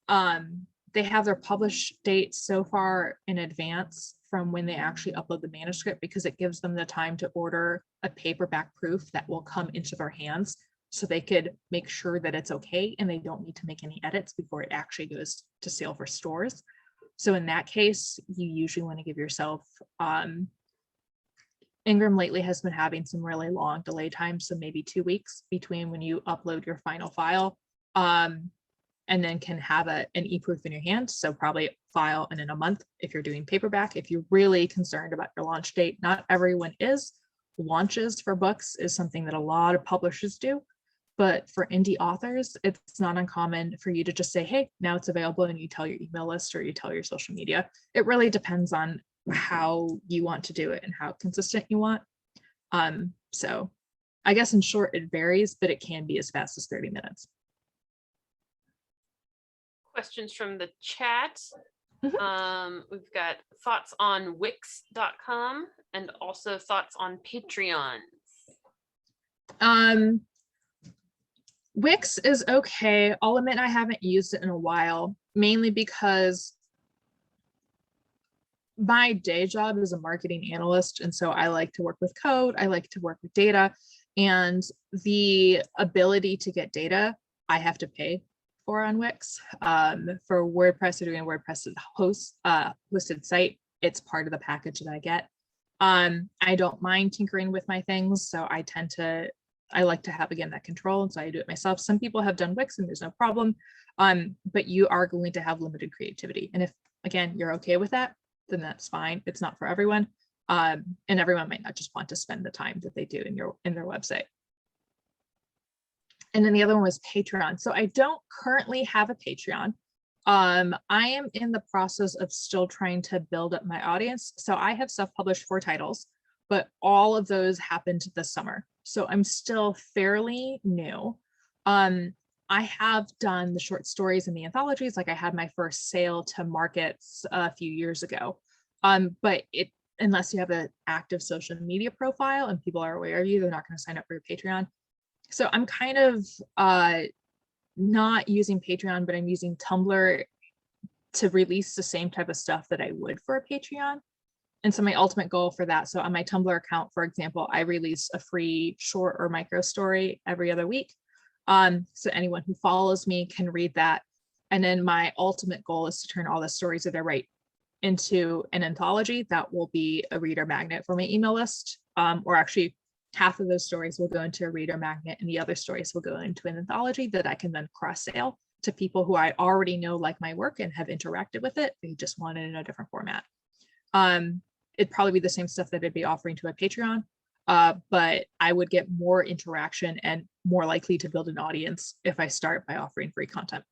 their publish date so far in advance from when they actually upload the manuscript, because it gives them the time to order a paperback proof that will come into their hands, so they could make sure that it's okay and they don't need to make any edits before it actually goes to sale for stores. So in that case, you usually want to give yourself, Ingram lately has been having some really long delay times, so maybe 2 weeks between when you upload your final file, and then can have an e-proof in your hand. So probably file and in a month if you're doing paperback. If you're really concerned about your launch date, not everyone is. Launches for books is something that a lot of publishers do. But for indie authors, it's not uncommon for you to just say, hey, now it's available, and you tell your email list or you tell your social media. It really depends on how you want to do it and how consistent you want. So I guess in short, it varies, but it can be as fast as 30 minutes. Questions from the chat. We've got thoughts on Wix.com and also thoughts on Patreon. Wix is okay. I'll admit I haven't used it in a while, mainly because my day job is a marketing analyst. And so I like to work with code. I like to work with data, and the ability to get data, I have to pay for on Wix. For WordPress, or doing a WordPress hosted site, it's part of the package that I get. I don't mind tinkering with my things. So I like to have, again, that control. And so I do it myself. Some people have done Wix and there's no problem. But you are going to have limited creativity. And if, again, you're okay with that, then that's fine. It's not for everyone. And everyone might not just want to spend the time that they do in their website. And then the other one was Patreon. So I don't currently have a Patreon. I am in the process of still trying to build up my audience. So I have self-published 4 titles, but all of those happened this summer. So I'm still fairly new. I have done the short stories and the anthologies. Like I had my first sale to markets a few years ago. But unless you have an active social media profile and people are aware of you, they're not going to sign up for your Patreon. So I'm kind of not using Patreon, but I'm using Tumblr to release the same type of stuff that I would for a Patreon. And so my ultimate goal for that, so on my Tumblr account, for example, I release a free short or micro story every other week. So anyone who follows me can read that. And then my ultimate goal is to turn all the stories that I write into an anthology that will be a reader magnet for my email list. Or actually half of those stories will go into a reader magnet and the other stories will go into an anthology that I can then cross sale to people who I already know like my work and have interacted with it. They just want it in a different format. It'd probably be the same stuff that I'd be offering to a Patreon, but I would get more interaction and more likely to build an audience if I start by offering free content.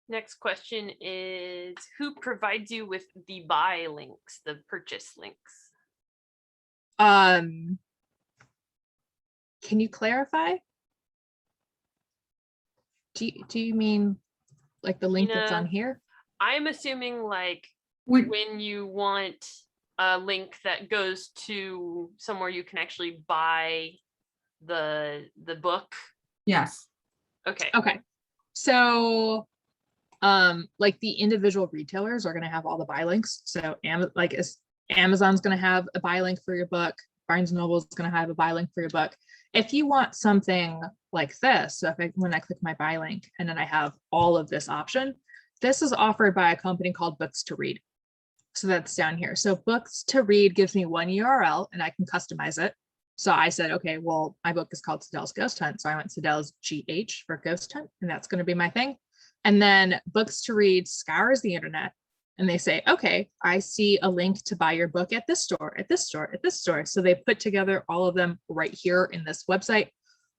Next question is, who provides you with the buy links, the purchase links? Can you clarify? Do you mean like the link that's on here? I'm assuming like When, when you want a link that goes to somewhere you can actually buy the book. yes. Okay. Okay. So like the individual retailers are going to have all the buy links. So Amazon's going to have a buy link for your book. Barnes & Noble is going to have a buy link for your book. If you want something like this, so when I click my buy link and then I have all of this option, this is offered by a company called Books to Read. So that's down here. So Books to Read gives me one URL and I can customize it. So I said, okay, well, my book is called Sedell's Ghost Hunt. So I went Sedell's GH for Ghost Hunt, and that's going to be my thing. And then Books to Read scours the internet and they say, okay, I see a link to buy your book at this store, at this store, at this store. So they put together all of them right here in this website.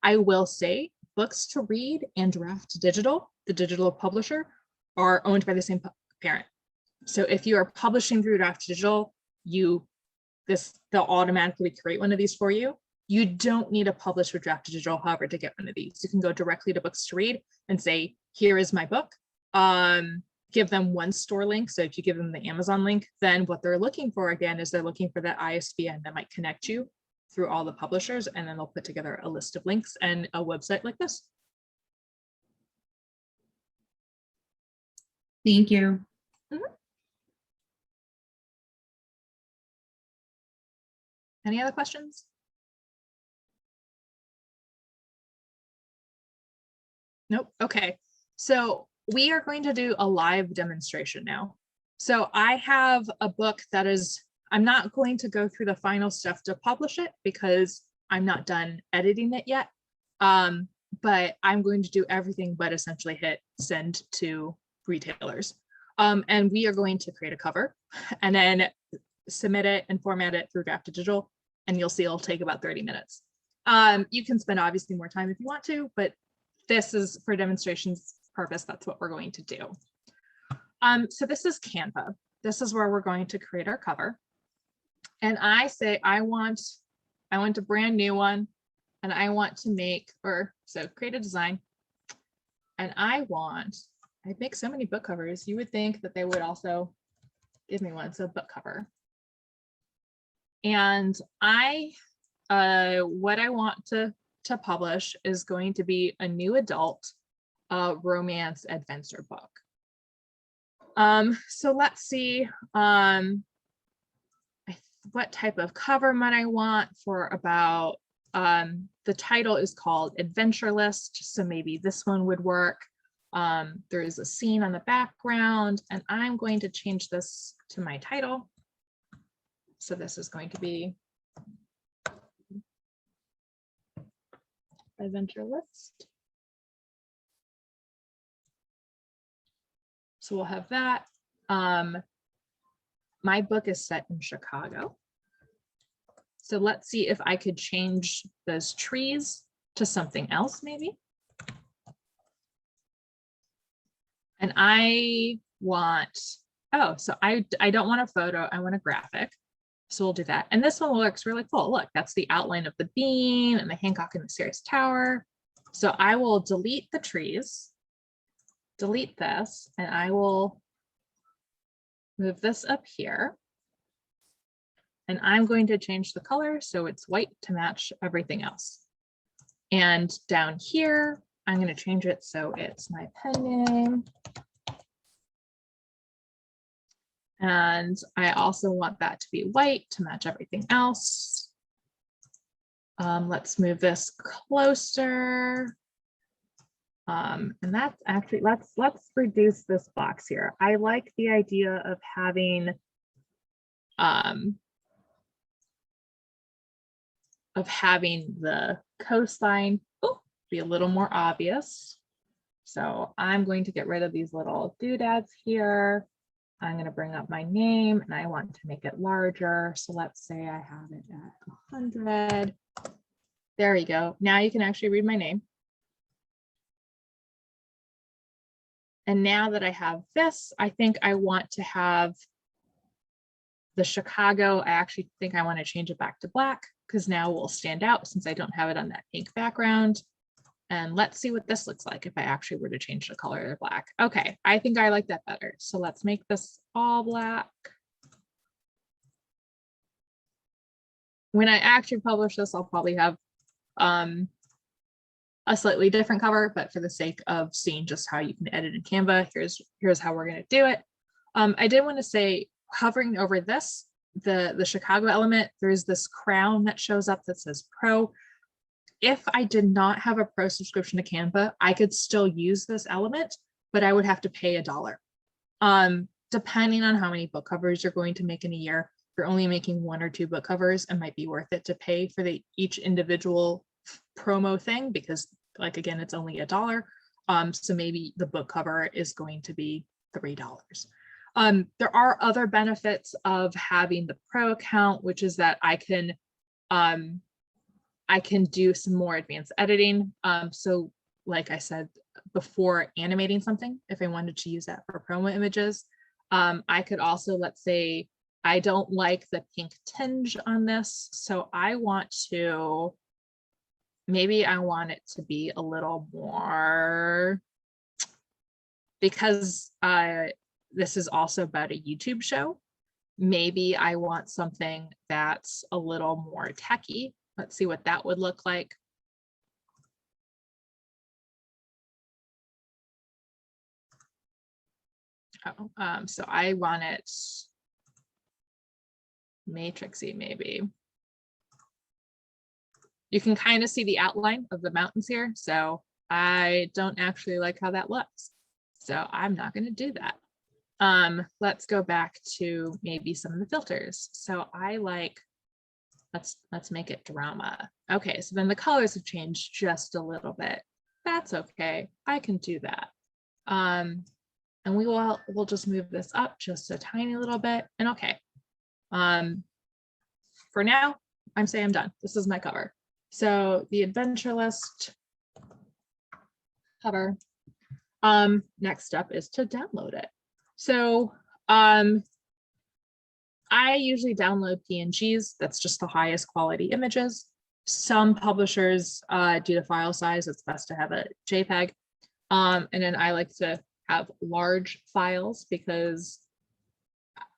I will say Books to Read and Draft Digital, the digital publisher, are owned by the same parent. So if you are publishing through Draft Digital, they'll automatically create one of these for you. You don't need to publish with Draft Digital, however, to get one of these. You can go directly to Books to Read and say, here is my book. Give them one store link. So if you give them the Amazon link, then what they're looking for again is they're looking for that ISBN that might connect you through all the publishers, and then they'll put together a list of links and a website like this. Thank you. Any other questions? Nope. Okay. So we are going to do a live demonstration now. So I have a book that is, I'm not going to go through the final stuff to publish it because I'm not done editing it yet. But I'm going to do everything but essentially hit send to retailers. And we are going to create a cover and then submit it and format it through Draft Digital, and you'll see it'll take about 30 minutes. You can spend obviously more time if you want to, but this is for demonstrations purpose. That's what we're going to do. So this is Canva. This is where we're going to create our cover. And I say, I want a brand new one, and I want to make, so create a design. And I make so many book covers. You would think that they would also give me one. So book cover. And what I want to publish is going to be a new adult romance adventure book. So let's see what type of cover might I want for about, the title is called Adventure List. So maybe this one would work. There is a scene on the background, and I'm going to change this to my title. So this is going to be Adventure List. So we'll have that. My book is set in Chicago. So let's see if I could change those trees to something else maybe. And I want, so I don't want a photo, I want a graphic. So we'll do that. And this one looks really cool. Look, that's the outline of the beam and the Hancock and the Sears Tower. So I will delete the trees, delete this, and I will move this up here. And I'm going to change the color so it's white to match everything else. And down here, I'm going to change it so it's my pen name. And I also want that to be white to match everything else. Let's move this closer. And that's actually, let's reduce this box here. I like the idea of having the coastline be a little more obvious. So I'm going to get rid of these little doodads here. I'm going to bring up my name and I want to make it larger. So let's say I have it at 100. There you go. Now you can actually read my name. And now that I have this, I think I want to have the Chicago. I actually think I want to change it back to black because now we'll stand out since I don't have it on that pink background. And let's see what this looks like if I actually were to change the color to black. Okay, I think I like that better. So let's make this all black. When I actually publish this, I'll probably have a slightly different cover, but for the sake of seeing just how you can edit in Canva, here's how we're going to do it. I did want to say, hovering over this, the Chicago element, there's this crown that shows up that says Pro. If I did not have a Pro subscription to Canva, I could still use this element, but I would have to pay $1. Depending on how many book covers you're going to make in a year, if you're only making 1 or 2 book covers, it might be worth it to pay for each individual promo thing because, like, again, it's only $1. So maybe the book cover is going to be $3. There are other benefits of having the Pro account, which is that I can do some more advanced editing. So like I said before, animating something, if I wanted to use that for promo images, I could also, let's say, I don't like the pink tinge on this. So I want to, maybe I want it to be a little more, because this is also about a YouTube show. Maybe I want something that's a little more techy. Let's see what that would look like. Oh, so I want it matrixy, maybe. You can kind of see the outline of the mountains here. So I don't actually like how that looks. So I'm not going to do that. Let's go back to maybe some of the filters. So I like, let's make it drama. Okay, so then the colors have changed just a little bit. That's okay. I can do that. And we'll just move this up just a tiny little bit. And okay. For now, I'm saying I'm done. This is my cover. So the adventure list cover. Next step is to download it. So I usually download PNGs. That's just the highest quality images. Some publishers, due to file size, it's best to have a JPEG. And then I like to have large files because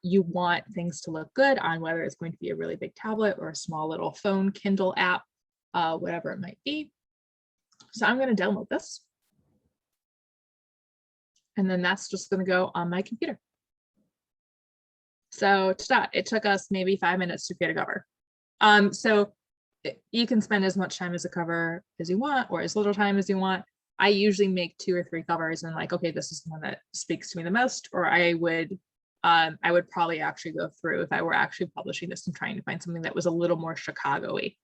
you want things to look good on whether it's going to be a really big tablet or a small little phone, Kindle app, whatever it might be. So I'm going to download this. And then that's just going to go on my computer. So it took us maybe 5 minutes to create a cover. So you can spend as much time as a cover as you want or as little time as you want. I usually make 2 or 3 covers and like, okay, this is the one that speaks to me the most, or I would probably actually go through if I were actually publishing this and trying to find something that was a little more Chicago-y.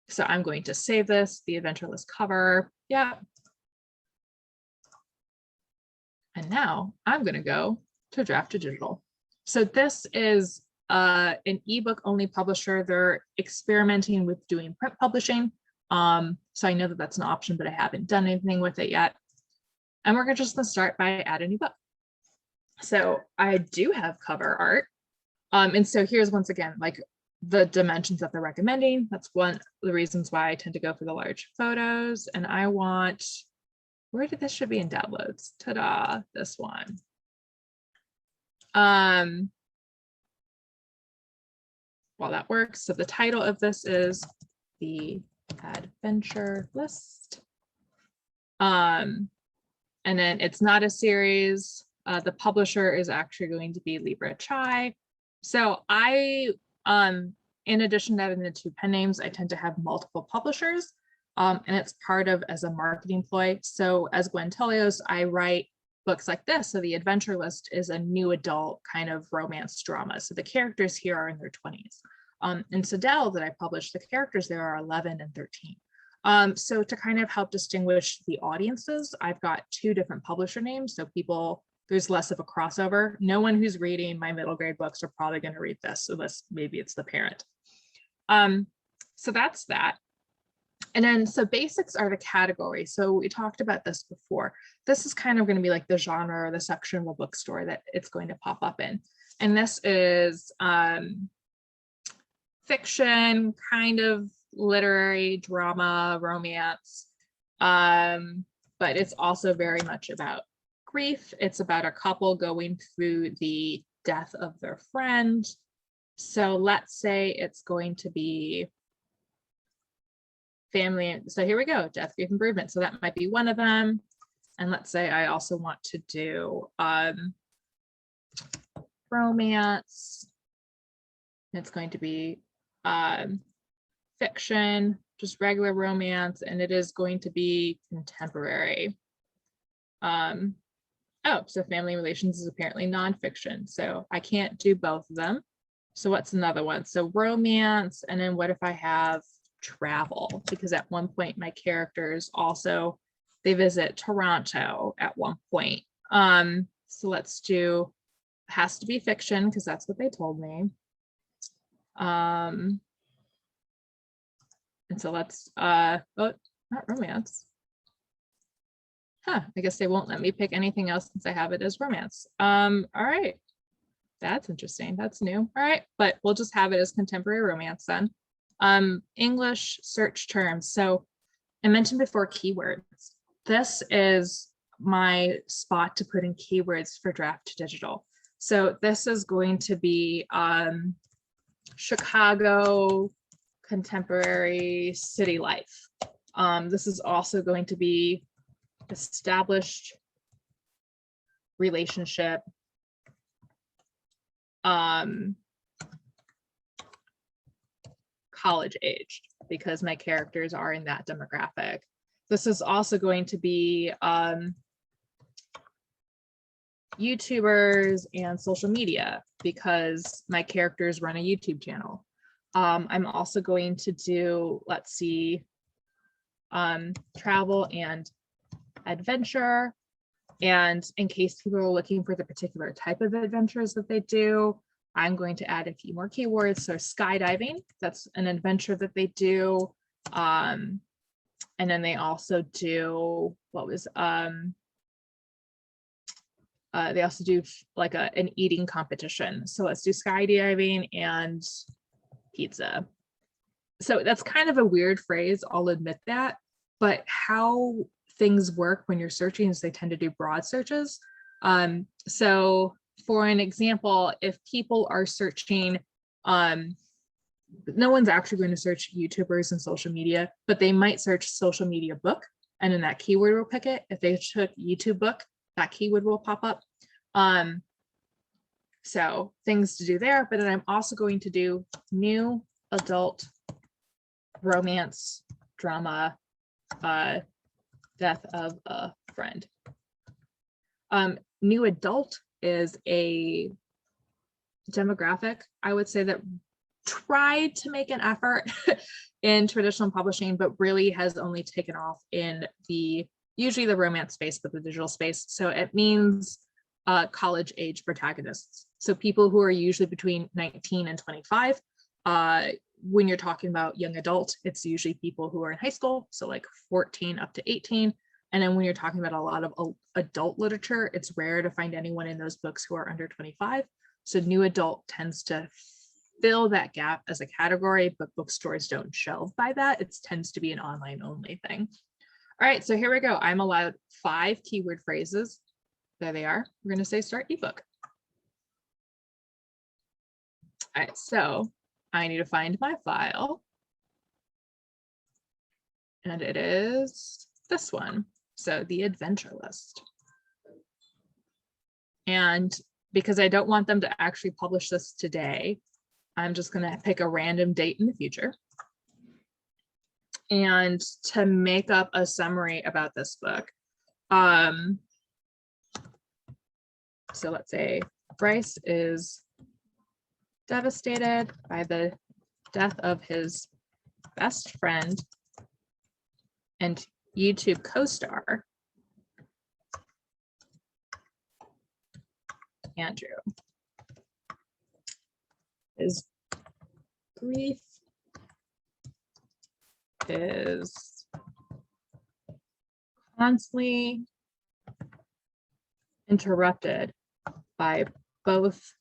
So I'm going to save this, the adventure list cover. Yeah. And now I'm going to go to Draft to Digital. So this is an ebook only publisher. They're experimenting with doing print publishing. So I know that that's an option, but I haven't done anything with it yet. And we're just going to start by add a new book. So I do have cover art. And so here's once again, like the dimensions that they're recommending. That's one of the reasons why I tend to go for the large photos. And I want, where did this should be in downloads? Ta-da, this one. While that works, so the title of this is The Adventure List. And then it's not a series. The publisher is actually going to be Libra Chai. So I, in addition to having the 2 pen names, I tend to have multiple publishers, and it's part of as a marketing ploy. So as Gwen Tolios, I write books like this. So the Adventure List is a new adult kind of romance drama. So the characters here are in their 20s. In Sedell that I published, the characters there are 11 and 13. So to kind of help distinguish the audiences, I've got 2 different publisher names. So people, there's less of a crossover. No one who's reading my middle grade books are probably going to read this, unless maybe it's the parent. So that's that. And then, so basics are the category. So we talked about this before. This is kind of going to be like the genre or the section of a bookstore that it's going to pop up in. And this is fiction, kind of literary, drama, romance. But it's also very much about grief. It's about a couple going through the death of their friend. So let's say it's going to be family. So here we go, death, grief, and bereavement. So that might be one of them. And let's say I also want to do romance. It's going to be fiction, just regular romance, and it is going to be contemporary. Oh, so family relations is apparently nonfiction. So I can't do both of them. So what's another one? So romance, and then what if I have travel? Because at one point my characters also, they visit Toronto at one point. So let's do, has to be fiction because that's what they told me. And so let's, oh, not romance. Huh, I guess they won't let me pick anything else since I have it as romance. All right, that's interesting, that's new. All right, but we'll just have it as contemporary romance then. English search terms. So I mentioned before keywords. This is my spot to put in keywords for draft to digital. So this is going to be Chicago contemporary city life. This is also going to be established relationship, college aged, because my characters are in that demographic. This is also going to be YouTubers and social media, because my characters run a YouTube channel. I'm also going to do, let's see, travel and adventure. And in case people are looking for the particular type of adventures that they do, I'm going to add a few more keywords. So skydiving, that's an adventure that they do. And then they also do, what was, they also do like an eating competition. So let's do skydiving and pizza. So that's kind of a weird phrase, I'll admit that, but how things work when you're searching is they tend to do broad searches. So for an example, if people are searching, no one's actually going to search YouTubers and social media, but they might search social media book, and then that keyword will pick it. If they took YouTube book, that keyword will pop up. So things to do there, but then I'm also going to do new adult romance drama, death of a friend. New adult is a demographic, I would say, that tried to make an effort in traditional publishing, but really has only taken off in the, usually the romance space, but the digital space. So it means college age protagonists. So people who are usually between 19 and 25. When you're talking about young adult, it's usually people who are in high school, so like 14 up to 18. And then when you're talking about a lot of adult literature, it's rare to find anyone in those books who are under 25. So new adult tends to fill that gap as a category, but bookstores don't shelve by that. It tends to be an online only thing. All right, so here we go. I'm allowed 5 keyword phrases. There they are. We're going to say start ebook. All right, so I need to find my file. And it is this one. So the adventure list. And because I don't want them to actually publish this today, I'm just going to pick a random date in the future. And to make up a summary about this book, so let's say Bryce is devastated by the death of his best friend and YouTube co-star, Andrew. His grief is constantly interrupted by both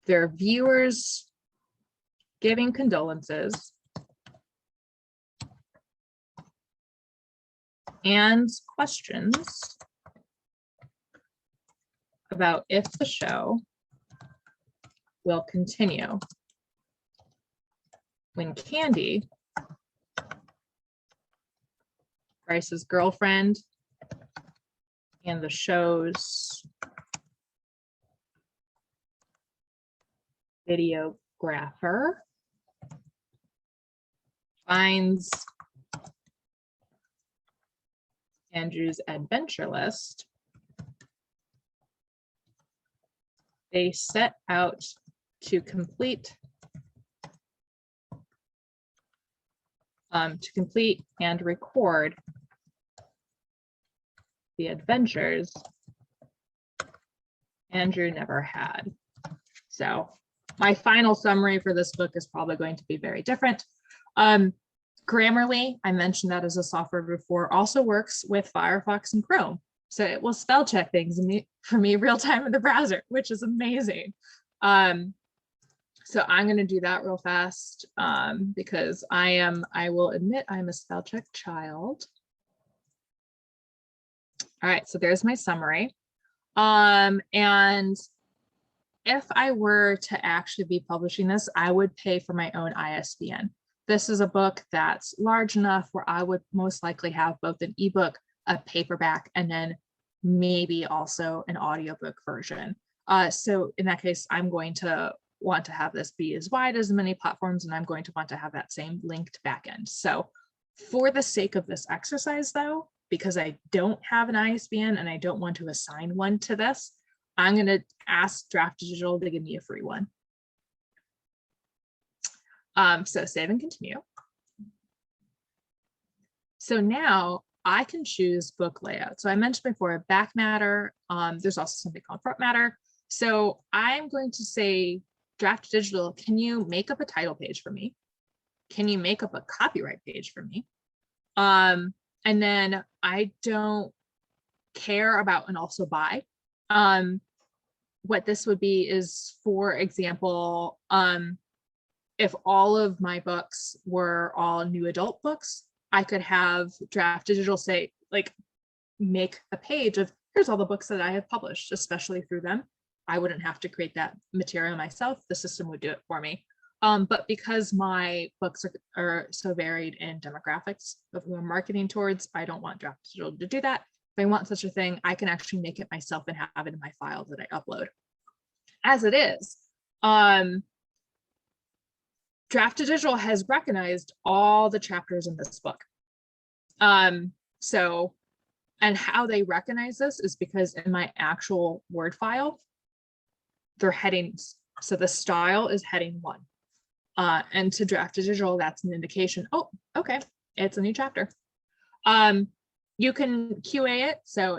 their viewers giving condolences and questions about if the show will continue when Candy, Bryce's girlfriend and the show's videographer, finds Andrew's adventure list, they set out to complete and record the adventures Andrew never had. So my final summary for this book is probably going to be very different. Grammarly, I mentioned that as a software before, also works with Firefox and Chrome. So it will spell check things for me real time in the browser, which is amazing. So I'm going to do that real fast because I will admit I'm a spell check child. All right, so there's my summary. And if I were to actually be publishing this, I would pay for my own ISBN. This is a book that's large enough where I would most likely have both an ebook, a paperback, and then maybe also an audiobook version. So in that case, I'm going to want to have this be as wide as many platforms, and I'm going to want to have that same linked backend. So for the sake of this exercise though, because I don't have an ISBN and I don't want to assign one to this, I'm going to ask Draft Digital to give me a free one. So save and continue. So now I can choose book layout. So I mentioned before back matter. There's also something called front matter. So I'm going to say, Draft Digital, can you make up a title page for me? Can you make up a copyright page for me? And then I don't care about an also by. What this would be is, for example, if all of my books were all new adult books, I could have Draft Digital say, like, make a page of here's all the books that I have published, especially through them. I wouldn't have to create that material myself. The system would do it for me. But because my books are so varied in demographics of who I'm marketing towards, I don't want Draft Digital to do that. If I want such a thing, I can actually make it myself and have it in my file that I upload. As it is, Draft Digital has recognized all the chapters in this book. And how they recognize this is because in my actual Word file, they're headings. So the style is heading 1. And to Draft Digital, that's an indication, oh, okay, it's a new chapter. You can QA it. So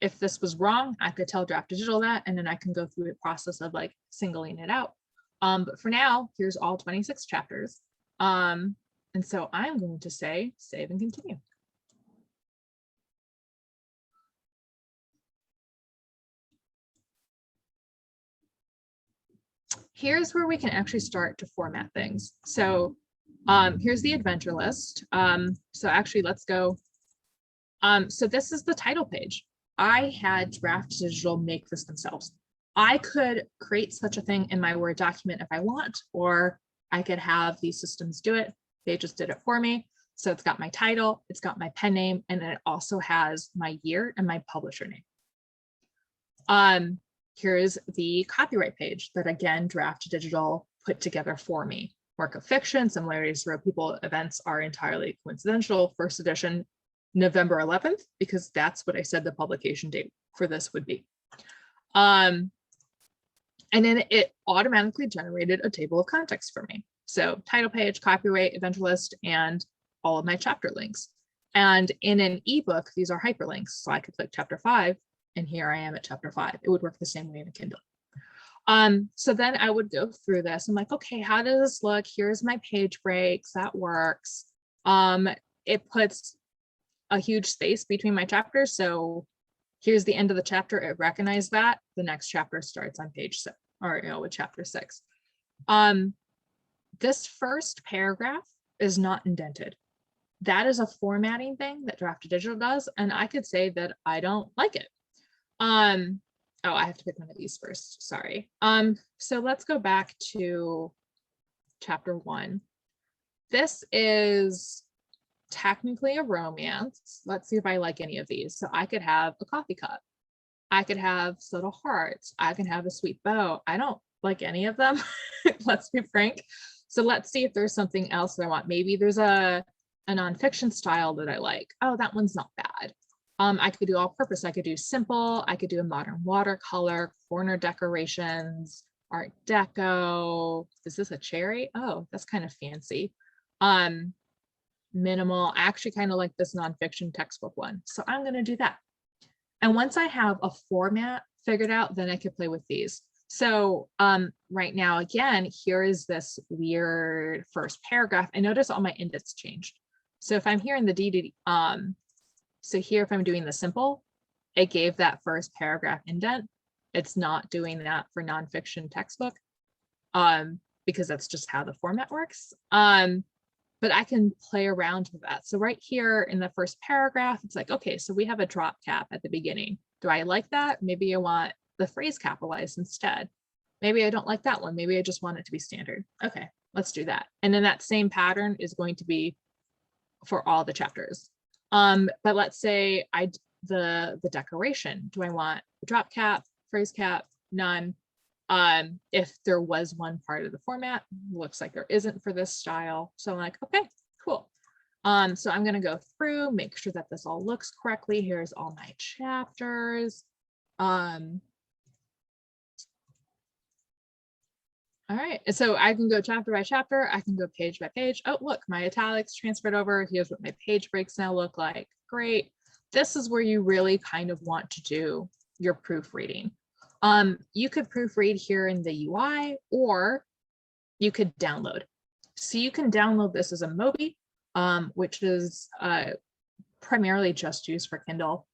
if this was wrong, I could tell Draft Digital that, and then I can go through the process of like singling it out. But for now, here's all 26 chapters. And so I'm going to say save and continue. Here's where we can actually start to format things. So here's the adventure list. So actually, let's go. So this is the title page. I had Draft Digital make this themselves. I could create such a thing in my Word document if I want, or I could have these systems do it. They just did it for me. So it's got my title, it's got my pen name, and then it also has my year and my publisher name. Here's the copyright page that again, Draft Digital put together for me. Work of fiction, similarities to real people, events are entirely coincidental. First edition, November 11th, because that's what I said the publication date for this would be. And then it automatically generated a table of contents for me. So title page, copyright, event list, and all of my chapter links. And in an ebook, these are hyperlinks. So I could click chapter 5, and here I am at chapter 5. It would work the same way in a Kindle. So then I would go through this. I'm like, okay, how does this look? Here's my page breaks. That works. It puts a huge space between my chapters. So here's the end of the chapter. It recognized that. The next chapter starts on page 6, or with chapter 6. This first paragraph is not indented. That is a formatting thing that Draft Digital does, and I could say that I don't like it. Oh, I have to pick one of these first. Sorry. So let's go back to chapter 1. This is technically a romance. Let's see if I like any of these. So I could have a coffee cup. I could have subtle hearts. I can have a sweet bow. I don't like any of them. Let's be frank. So let's see if there's something else that I want. Maybe there's a nonfiction style that I like. Oh, that one's not bad. I could do all purpose. I could do simple. I could do a modern watercolor, corner decorations, Art Deco. Is this a cherry? Oh, that's kind of fancy. Minimal. I actually kind of like this nonfiction textbook one. So I'm going to do that. And once I have a format figured out, then I could play with these. So right now, again, here is this weird first paragraph. And notice all my indents changed. So if I'm here in the D2D, so here, if I'm doing the simple, it gave that first paragraph indent. It's not doing that for nonfiction textbook because that's just how the format works. But I can play around with that. So right here in the first paragraph, it's like, okay, so we have a drop cap at the beginning. Do I like that? Maybe I want the phrase capitalized instead. Maybe I don't like that one. Maybe I just want it to be standard. Okay, let's do that. And then that same pattern is going to be for all the chapters. But let's say the decoration. Do I want a drop cap, phrase cap, none? If there was one part of the format, looks like there isn't for this style. So I'm like, okay, cool. So I'm going to go through, make sure that this all looks correctly. Here's all my chapters. All right, so I can go chapter by chapter. I can go page by page. Oh, look, my italics transferred over. Here's what my page breaks now look like. Great. This is where you really kind of want to do your proofreading. You could proofread here in the UI, or you could download. So you can download this as a Mobi, which is primarily just used for Kindle.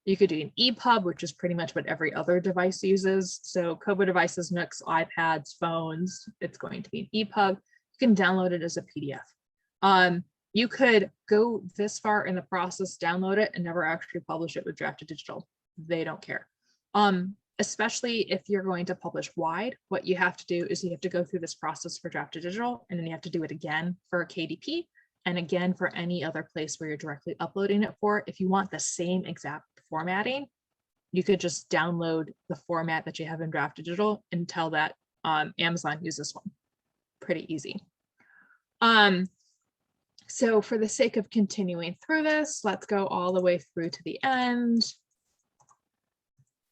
You could do an EPUB, which is pretty much what every other device uses. So Kobo devices, Nooks, iPads, phones, it's going to be an EPUB. You can download it as a PDF. You could go this far in the process, download it, and never actually publish it with Draft Digital. They don't care. Especially if you're going to publish wide, what you have to do is you have to go through this process for Draft Digital, and then you have to do it again for KDP, and again for any other place where you're directly uploading it for. If you want the same exact formatting, you could just download the format that you have in Draft Digital and tell that Amazon use this one. Pretty easy. So for the sake of continuing through this, let's go all the way through to the end.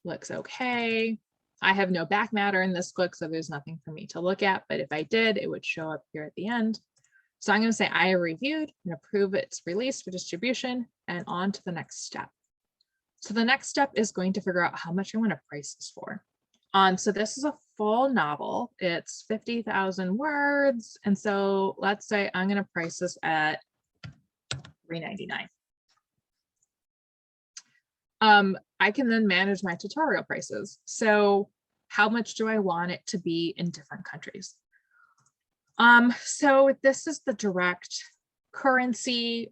Looks okay. I have no back matter in this book, so there's nothing for me to look at, but if I did, it would show up here at the end. So I'm going to say I have reviewed and approve its release for distribution, and on to the next step. So the next step is going to figure out how much I want to price this for. So this is a full novel. It's 50,000 words. And so let's say I'm going to price this at $3.99. I can then manage my tutorial prices. So how much do I want it to be in different countries? So this is the direct currency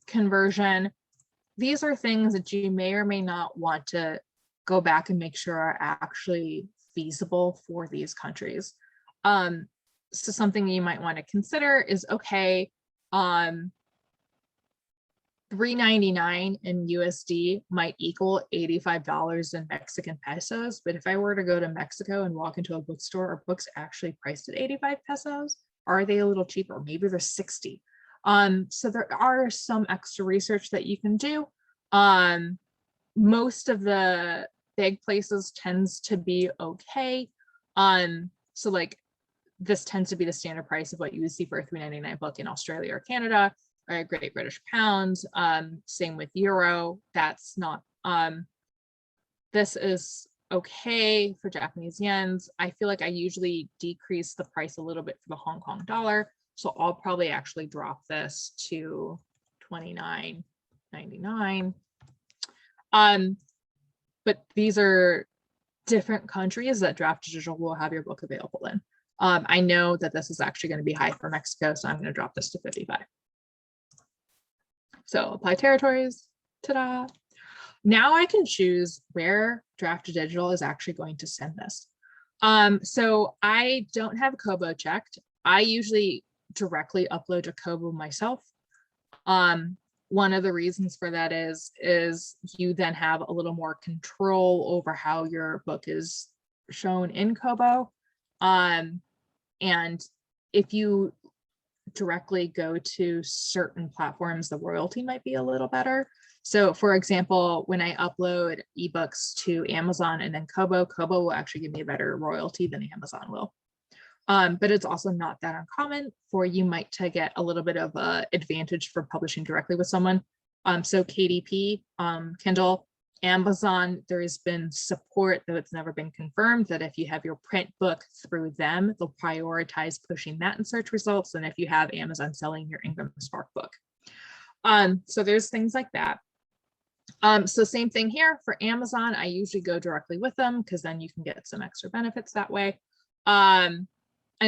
conversion. These are things that you may or may not want to go back and make sure are actually feasible for these countries. So something you might want to consider is, okay, $3.99 in USD might equal $85 in Mexican pesos. But if I were to go to Mexico and walk into a bookstore, are books actually priced at 85 pesos? Are they a little cheaper? Maybe they're 60. So there are some extra research that you can do. Most of the big places tends to be okay. So like this tends to be the standard price of what you would see for a $3.99 book in Australia or Canada, or a Great British Pound. Same with Euro. That's not, this is okay for Japanese yens. I feel like I usually decrease the price a little bit for the Hong Kong dollar. So I'll probably actually drop this to $29.99. But these are different countries that Draft Digital will have your book available in. I know that this is actually going to be high for Mexico, so I'm going to drop this to 55. So apply territories, ta-da. Now I can choose where Draft Digital is actually going to send this. So I don't have Kobo checked. I usually directly upload to Kobo myself. One of the reasons for that is you then have a little more control over how your book is shown in Kobo. And if you directly go to certain platforms, the royalty might be a little better. So for example, when I upload ebooks to Amazon and then Kobo will actually give me a better royalty than Amazon will. But it's also not that uncommon for you might to get a little bit of a advantage for publishing directly with someone. So KDP, Kindle, Amazon, there has been support, though it's never been confirmed, that if you have your print book through them, they'll prioritize pushing that in search results than if you have Amazon selling your Ingram Spark book. So there's things like that. So same thing here for Amazon. I usually go directly with them because then you can get some extra benefits that way. And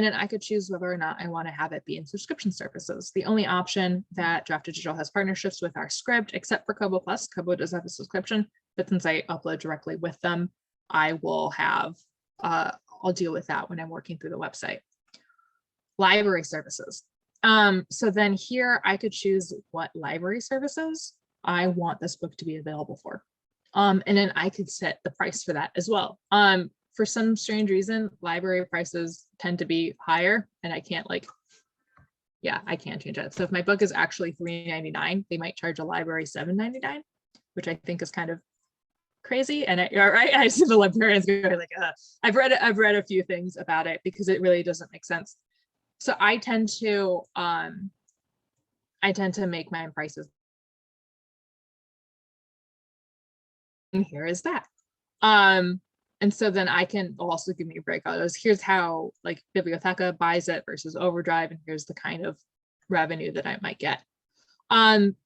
then I could choose whether or not I want to have it be in subscription services. The only option that Draft Digital has partnerships with are Script, except for Kobo Plus. Kobo does have a subscription, but since I upload directly with them, I will have, I'll deal with that when I'm working through the website. Library services. So then here I could choose what library services I want this book to be available for. And then I could set the price for that as well. For some strange reason, library prices tend to be higher and I can't I can't change that. So if my book is actually $3.99, they might charge a library $7.99, which I think is kind of crazy. And I see the librarians going like, I've read a few things about it because it really doesn't make sense. So I tend to make my prices. And here is that. And so then I can also give me a breakout. Here's how like Bibliotheca buys it versus Overdrive, and here's the kind of revenue that I might get.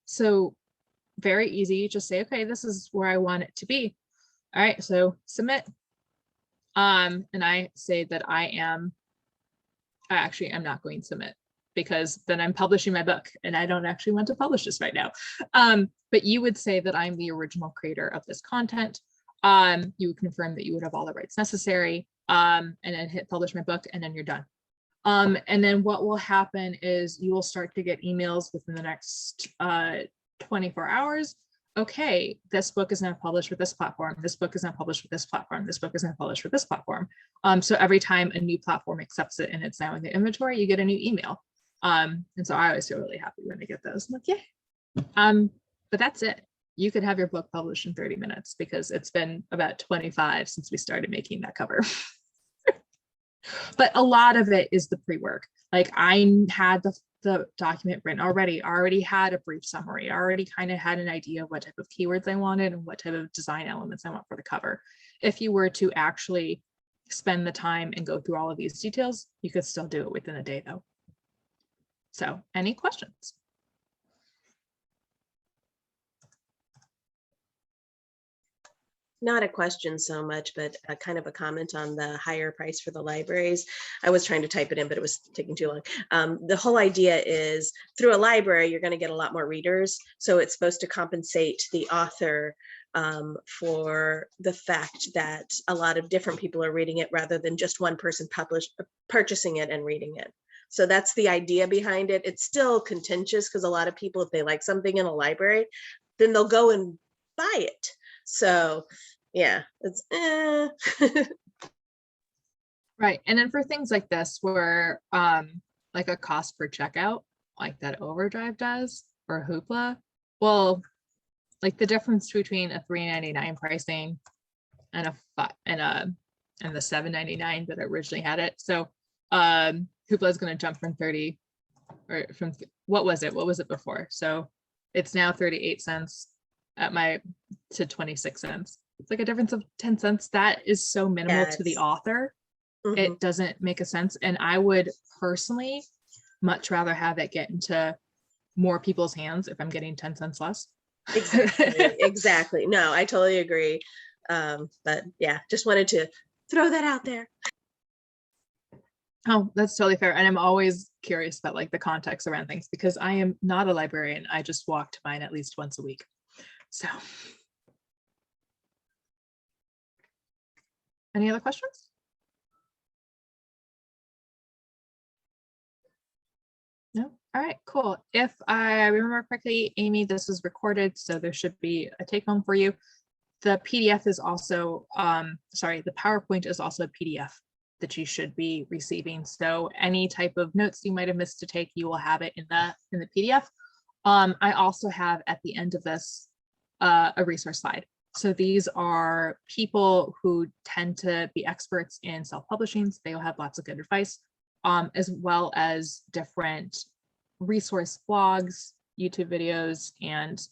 So very easy, just say, okay, this is where I want it to be. All right, so submit. And I say that I'm not going to submit because then I'm publishing my book and I don't actually want to publish this right now. But you would say that I'm the original creator of this content. You would confirm that you would have all the rights necessary, and then hit publish my book, and then you're done. And then what will happen is you will start to get emails within the next 24 hours. Okay, this book is now published with this platform. This book is now published with this platform. This book is now published with this platform. So every time a new platform accepts it and it's now in the inventory, you get a new email. And so I always feel really happy when I get those. I'm like, yeah. But that's it. You could have your book published in 30 minutes because it's been about 25 since we started making that cover. But a lot of it is the pre-work. Like I had the document written already, already had a brief summary, already kind of had an idea of what type of keywords I wanted and what type of design elements I want for the cover. If you were to actually spend the time and go through all of these details, you could still do it within a day though. So any questions? Not a question so much, but a kind of a comment on the higher price for the libraries. I was trying to type it in, but it was taking too long. The whole idea is through a library, you're going to get a lot more readers. So it's supposed to compensate the author for the fact that a lot of different people are reading it rather than just one person purchasing it and reading it. So that's the idea behind it. It's still contentious because a lot of people, if they like something in a library, then they'll go and buy it. So yeah, it's Right. And then for things like this where like a cost per checkout, like that Overdrive does or Hoopla, well, like the difference between a $3.99 pricing and the $7.99 that originally had it. So Hoopla is going to jump from 30 or from what was it before? So it's now 38 cents to 26 cents. It's like a difference of 10 cents. That is so minimal to the author. It doesn't make a sense. And I would personally much rather have it get into more people's hands if I'm getting 10 cents less. Exactly. No, I totally agree. But yeah, just wanted to throw that out there. Oh, that's totally fair. And I'm always curious about like the context around things because I am not a librarian. I just walk to mine at least once a week. So any other questions? No? All right, cool. If I remember correctly, Amy, this was recorded, so there should be a take home for you. The PDF is also, the PowerPoint is also a PDF that you should be receiving. So any type of notes you might have missed to take, you will have it in the PDF. I also have at the end of this a resource slide. So these are people who tend to be experts in self-publishing. So they will have lots of good advice, as well as different resource blogs, YouTube videos, and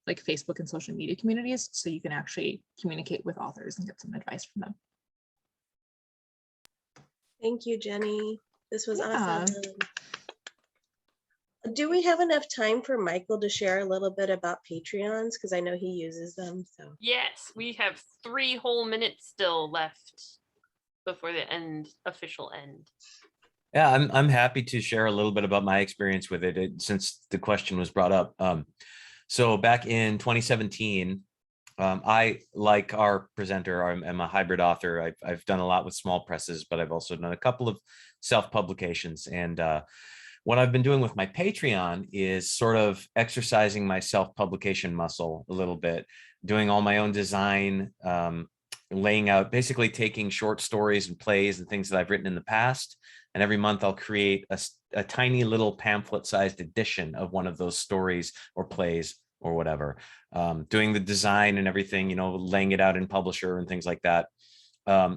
like Facebook and social media communities. So you can actually communicate with authors and get some advice from them. Thank you, Jenny. This was Yeah. awesome. Do we have enough time for Michael to share a little bit about Patreons? Because I know he uses them. So Yes, we have 3 whole minutes still left before the official end. Yeah, I'm happy to share a little bit about my experience with it, since the question was brought up. So back in 2017, I, like our presenter, I'm a hybrid author. I've done a lot with small presses, but I've also done a couple of self-publications. And what I've been doing with my Patreon is sort of exercising my self-publication muscle a little bit, doing all my own design, laying out, basically taking short stories and plays and things that I've written in the past. And every month I'll create a tiny little pamphlet-sized edition of one of those stories or plays or whatever, doing the design and everything, laying it out in Publisher and things like that.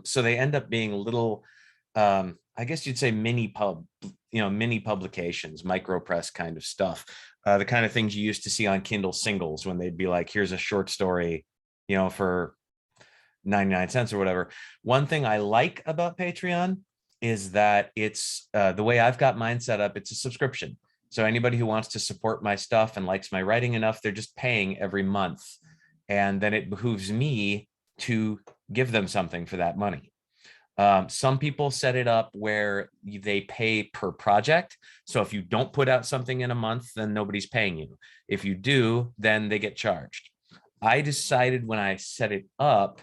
So they end up being little, I guess you'd say mini publications, micro press kind of stuff, the kind of things you used to see on Kindle singles when they'd be like, here's a short story, for 99 cents or whatever. One thing I like about Patreon is that it's the way I've got mine set up, it's a subscription. So anybody who wants to support my stuff and likes my writing enough, they're just paying every month. And then it behooves me to give them something for that money. Some people set it up where they pay per project. So if you don't put out something in a month, then nobody's paying you. If you do, then they get charged. I decided when I set it up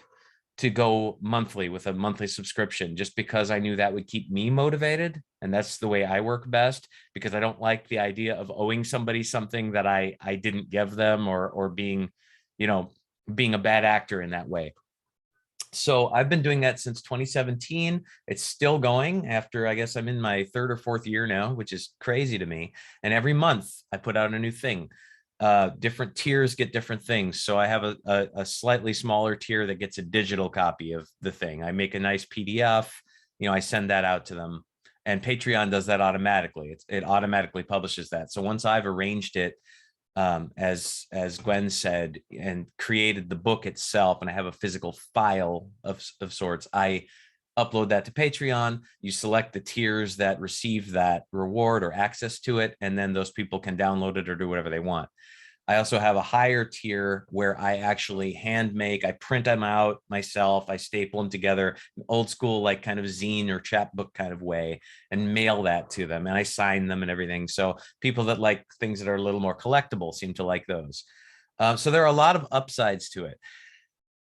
to go monthly with a monthly subscription, just because I knew that would keep me motivated. And that's the way I work best, because I don't like the idea of owing somebody something that I didn't give them, or being, being a bad actor in that way. So I've been doing that since 2017. It's still going after, I guess I'm in my 3rd or 4th year now, which is crazy to me. And every month I put out a new thing. Different tiers get different things. So I have a slightly smaller tier that gets a digital copy of the thing. I make a nice PDF, I send that out to them, and Patreon does that automatically. It automatically publishes that. So once I've arranged it, as Gwen said, and created the book itself, and I have a physical file of sorts, I upload that to Patreon. You select the tiers that receive that reward or access to it, and then those people can download it or do whatever they want. I also have a higher tier where I actually hand make, I print them out myself, I staple them together, old school, like kind of zine or chapbook kind of way, and mail that to them. And I sign them and everything. So people that like things that are a little more collectible seem to like those. So there are a lot of upsides to it.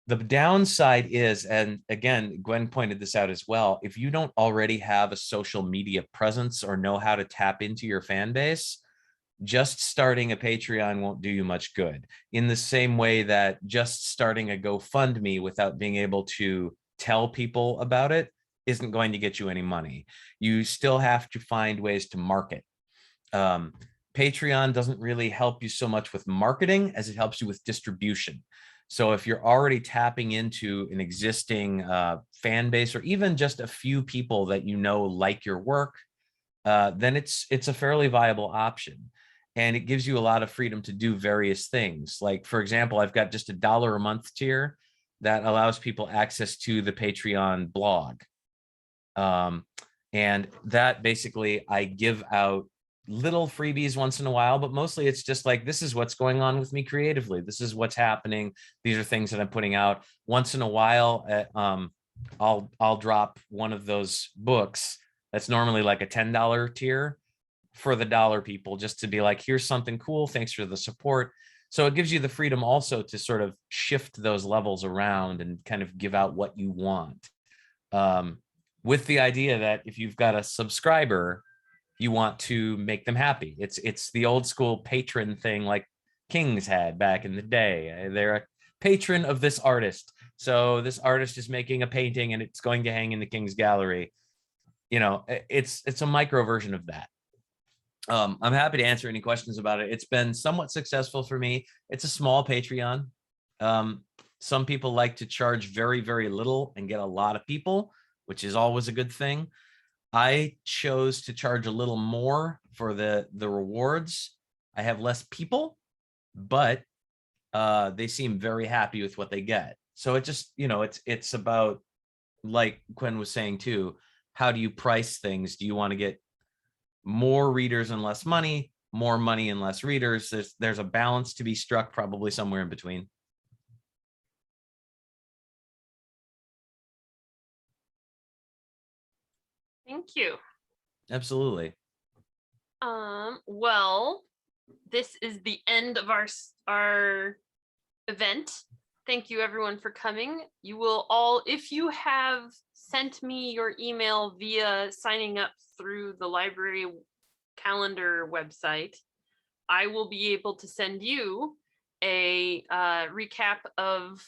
The downside is, and again, Gwen pointed this out as well, if you don't already have a social media presence or know how to tap into your fan base, just starting a Patreon won't do you much good. In the same way that just starting a GoFundMe without being able to tell people about it isn't going to get you any money. You still have to find ways to market. Patreon doesn't really help you so much with marketing as it helps you with distribution. So if you're already tapping into an existing fan base, or even just a few people that you know like your work, then it's a fairly viable option. And it gives you a lot of freedom to do various things. Like, for example, I've got just $1 a month tier that allows people access to the Patreon blog. And that basically, I give out little freebies once in a while, but mostly it's just like, this is what's going on with me creatively. This is what's happening. These are things that I'm putting out. Once in a while, I'll drop one of those books that's normally like a $10 tier for the dollar people, just to be like, here's something cool. Thanks for the support. So it gives you the freedom also to sort of shift those levels around and kind of give out what you want. With the idea that if you've got a subscriber, you want to make them happy. It's the old school patron thing like Kings had back in the day. They're a patron of this artist. So this artist is making a painting and it's going to hang in the King's gallery. You know, it's a micro version of that. I'm happy to answer any questions about it. It's been somewhat successful for me. It's a small Patreon. Some people like to charge very, very little and get a lot of people, which is always a good thing. I chose to charge a little more for the rewards. I have less people, but they seem very happy with what they get. So it just, you know, it's about, like Gwen was saying too, how do you price things? Do you want to get more readers and less money, more money and less readers? There's a balance to be struck, probably somewhere in between. Thank you. Absolutely. Well, this is the end of our event. Thank you everyone for coming. You will all, if you have sent me your email via signing up through the library calendar website, I will be able to send you a recap of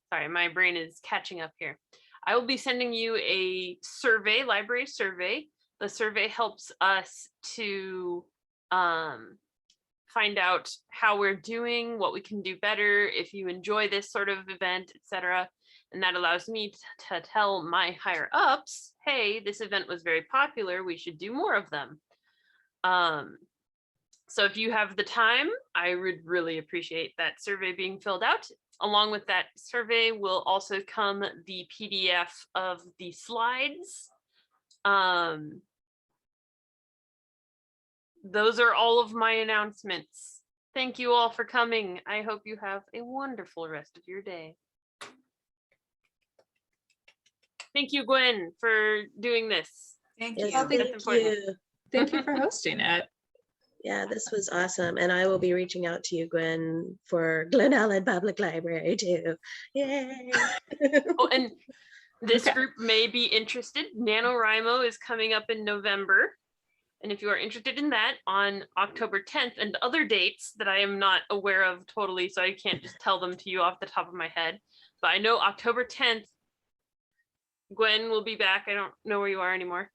sorry, my brain is catching up here. I will be sending you a survey, library survey. The survey helps us to find out how we're doing, what we can do better, if you enjoy this sort of event, etc. And that allows me to tell my higher ups, hey, this event was very popular, we should do more of them. So if you have the time, I would really appreciate that survey being filled out. Along with that survey will also come the PDF of the slides. Those are all of my announcements. Thank you all for coming. I hope you have a wonderful rest of your day. Thank you, Gwen, for doing this. Yes, That's thank important. you. Thank you for hosting it. Yeah, this was awesome. And I will be reaching out to you, Gwen, for Glen Ellen Public Library too. Yay. Oh, and this Okay. group may be interested. NaNoWriMo is coming up in November. And if you are interested in that, on October 10th and other dates that I am not aware of totally, so I can't just tell them to you off the top of my head. But I know October 10th, Gwen will be back. I don't know where you are anymore.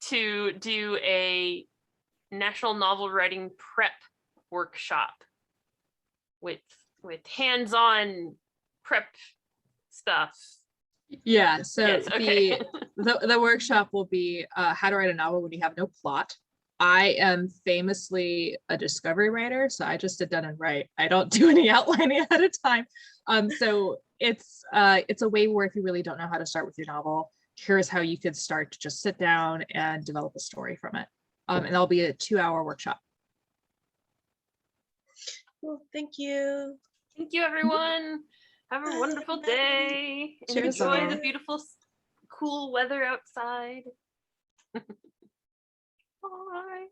To do a National Novel Writing Prep workshop with hands-on prep stuff. Yeah, so Yes, okay. the workshop will be how to write a novel when you have no plot. I am famously a discovery writer, so I just sit down and write. I don't do any outlining ahead of time. So it's a way where if you really don't know how to start with your novel, here's how you could start to just sit down and develop a story from it. And that'll be a 2-hour workshop. Well, thank you. Thank you, everyone. Have a Bye, wonderful everybody. day. And Cheers, enjoy all. the beautiful, cool weather outside. Bye.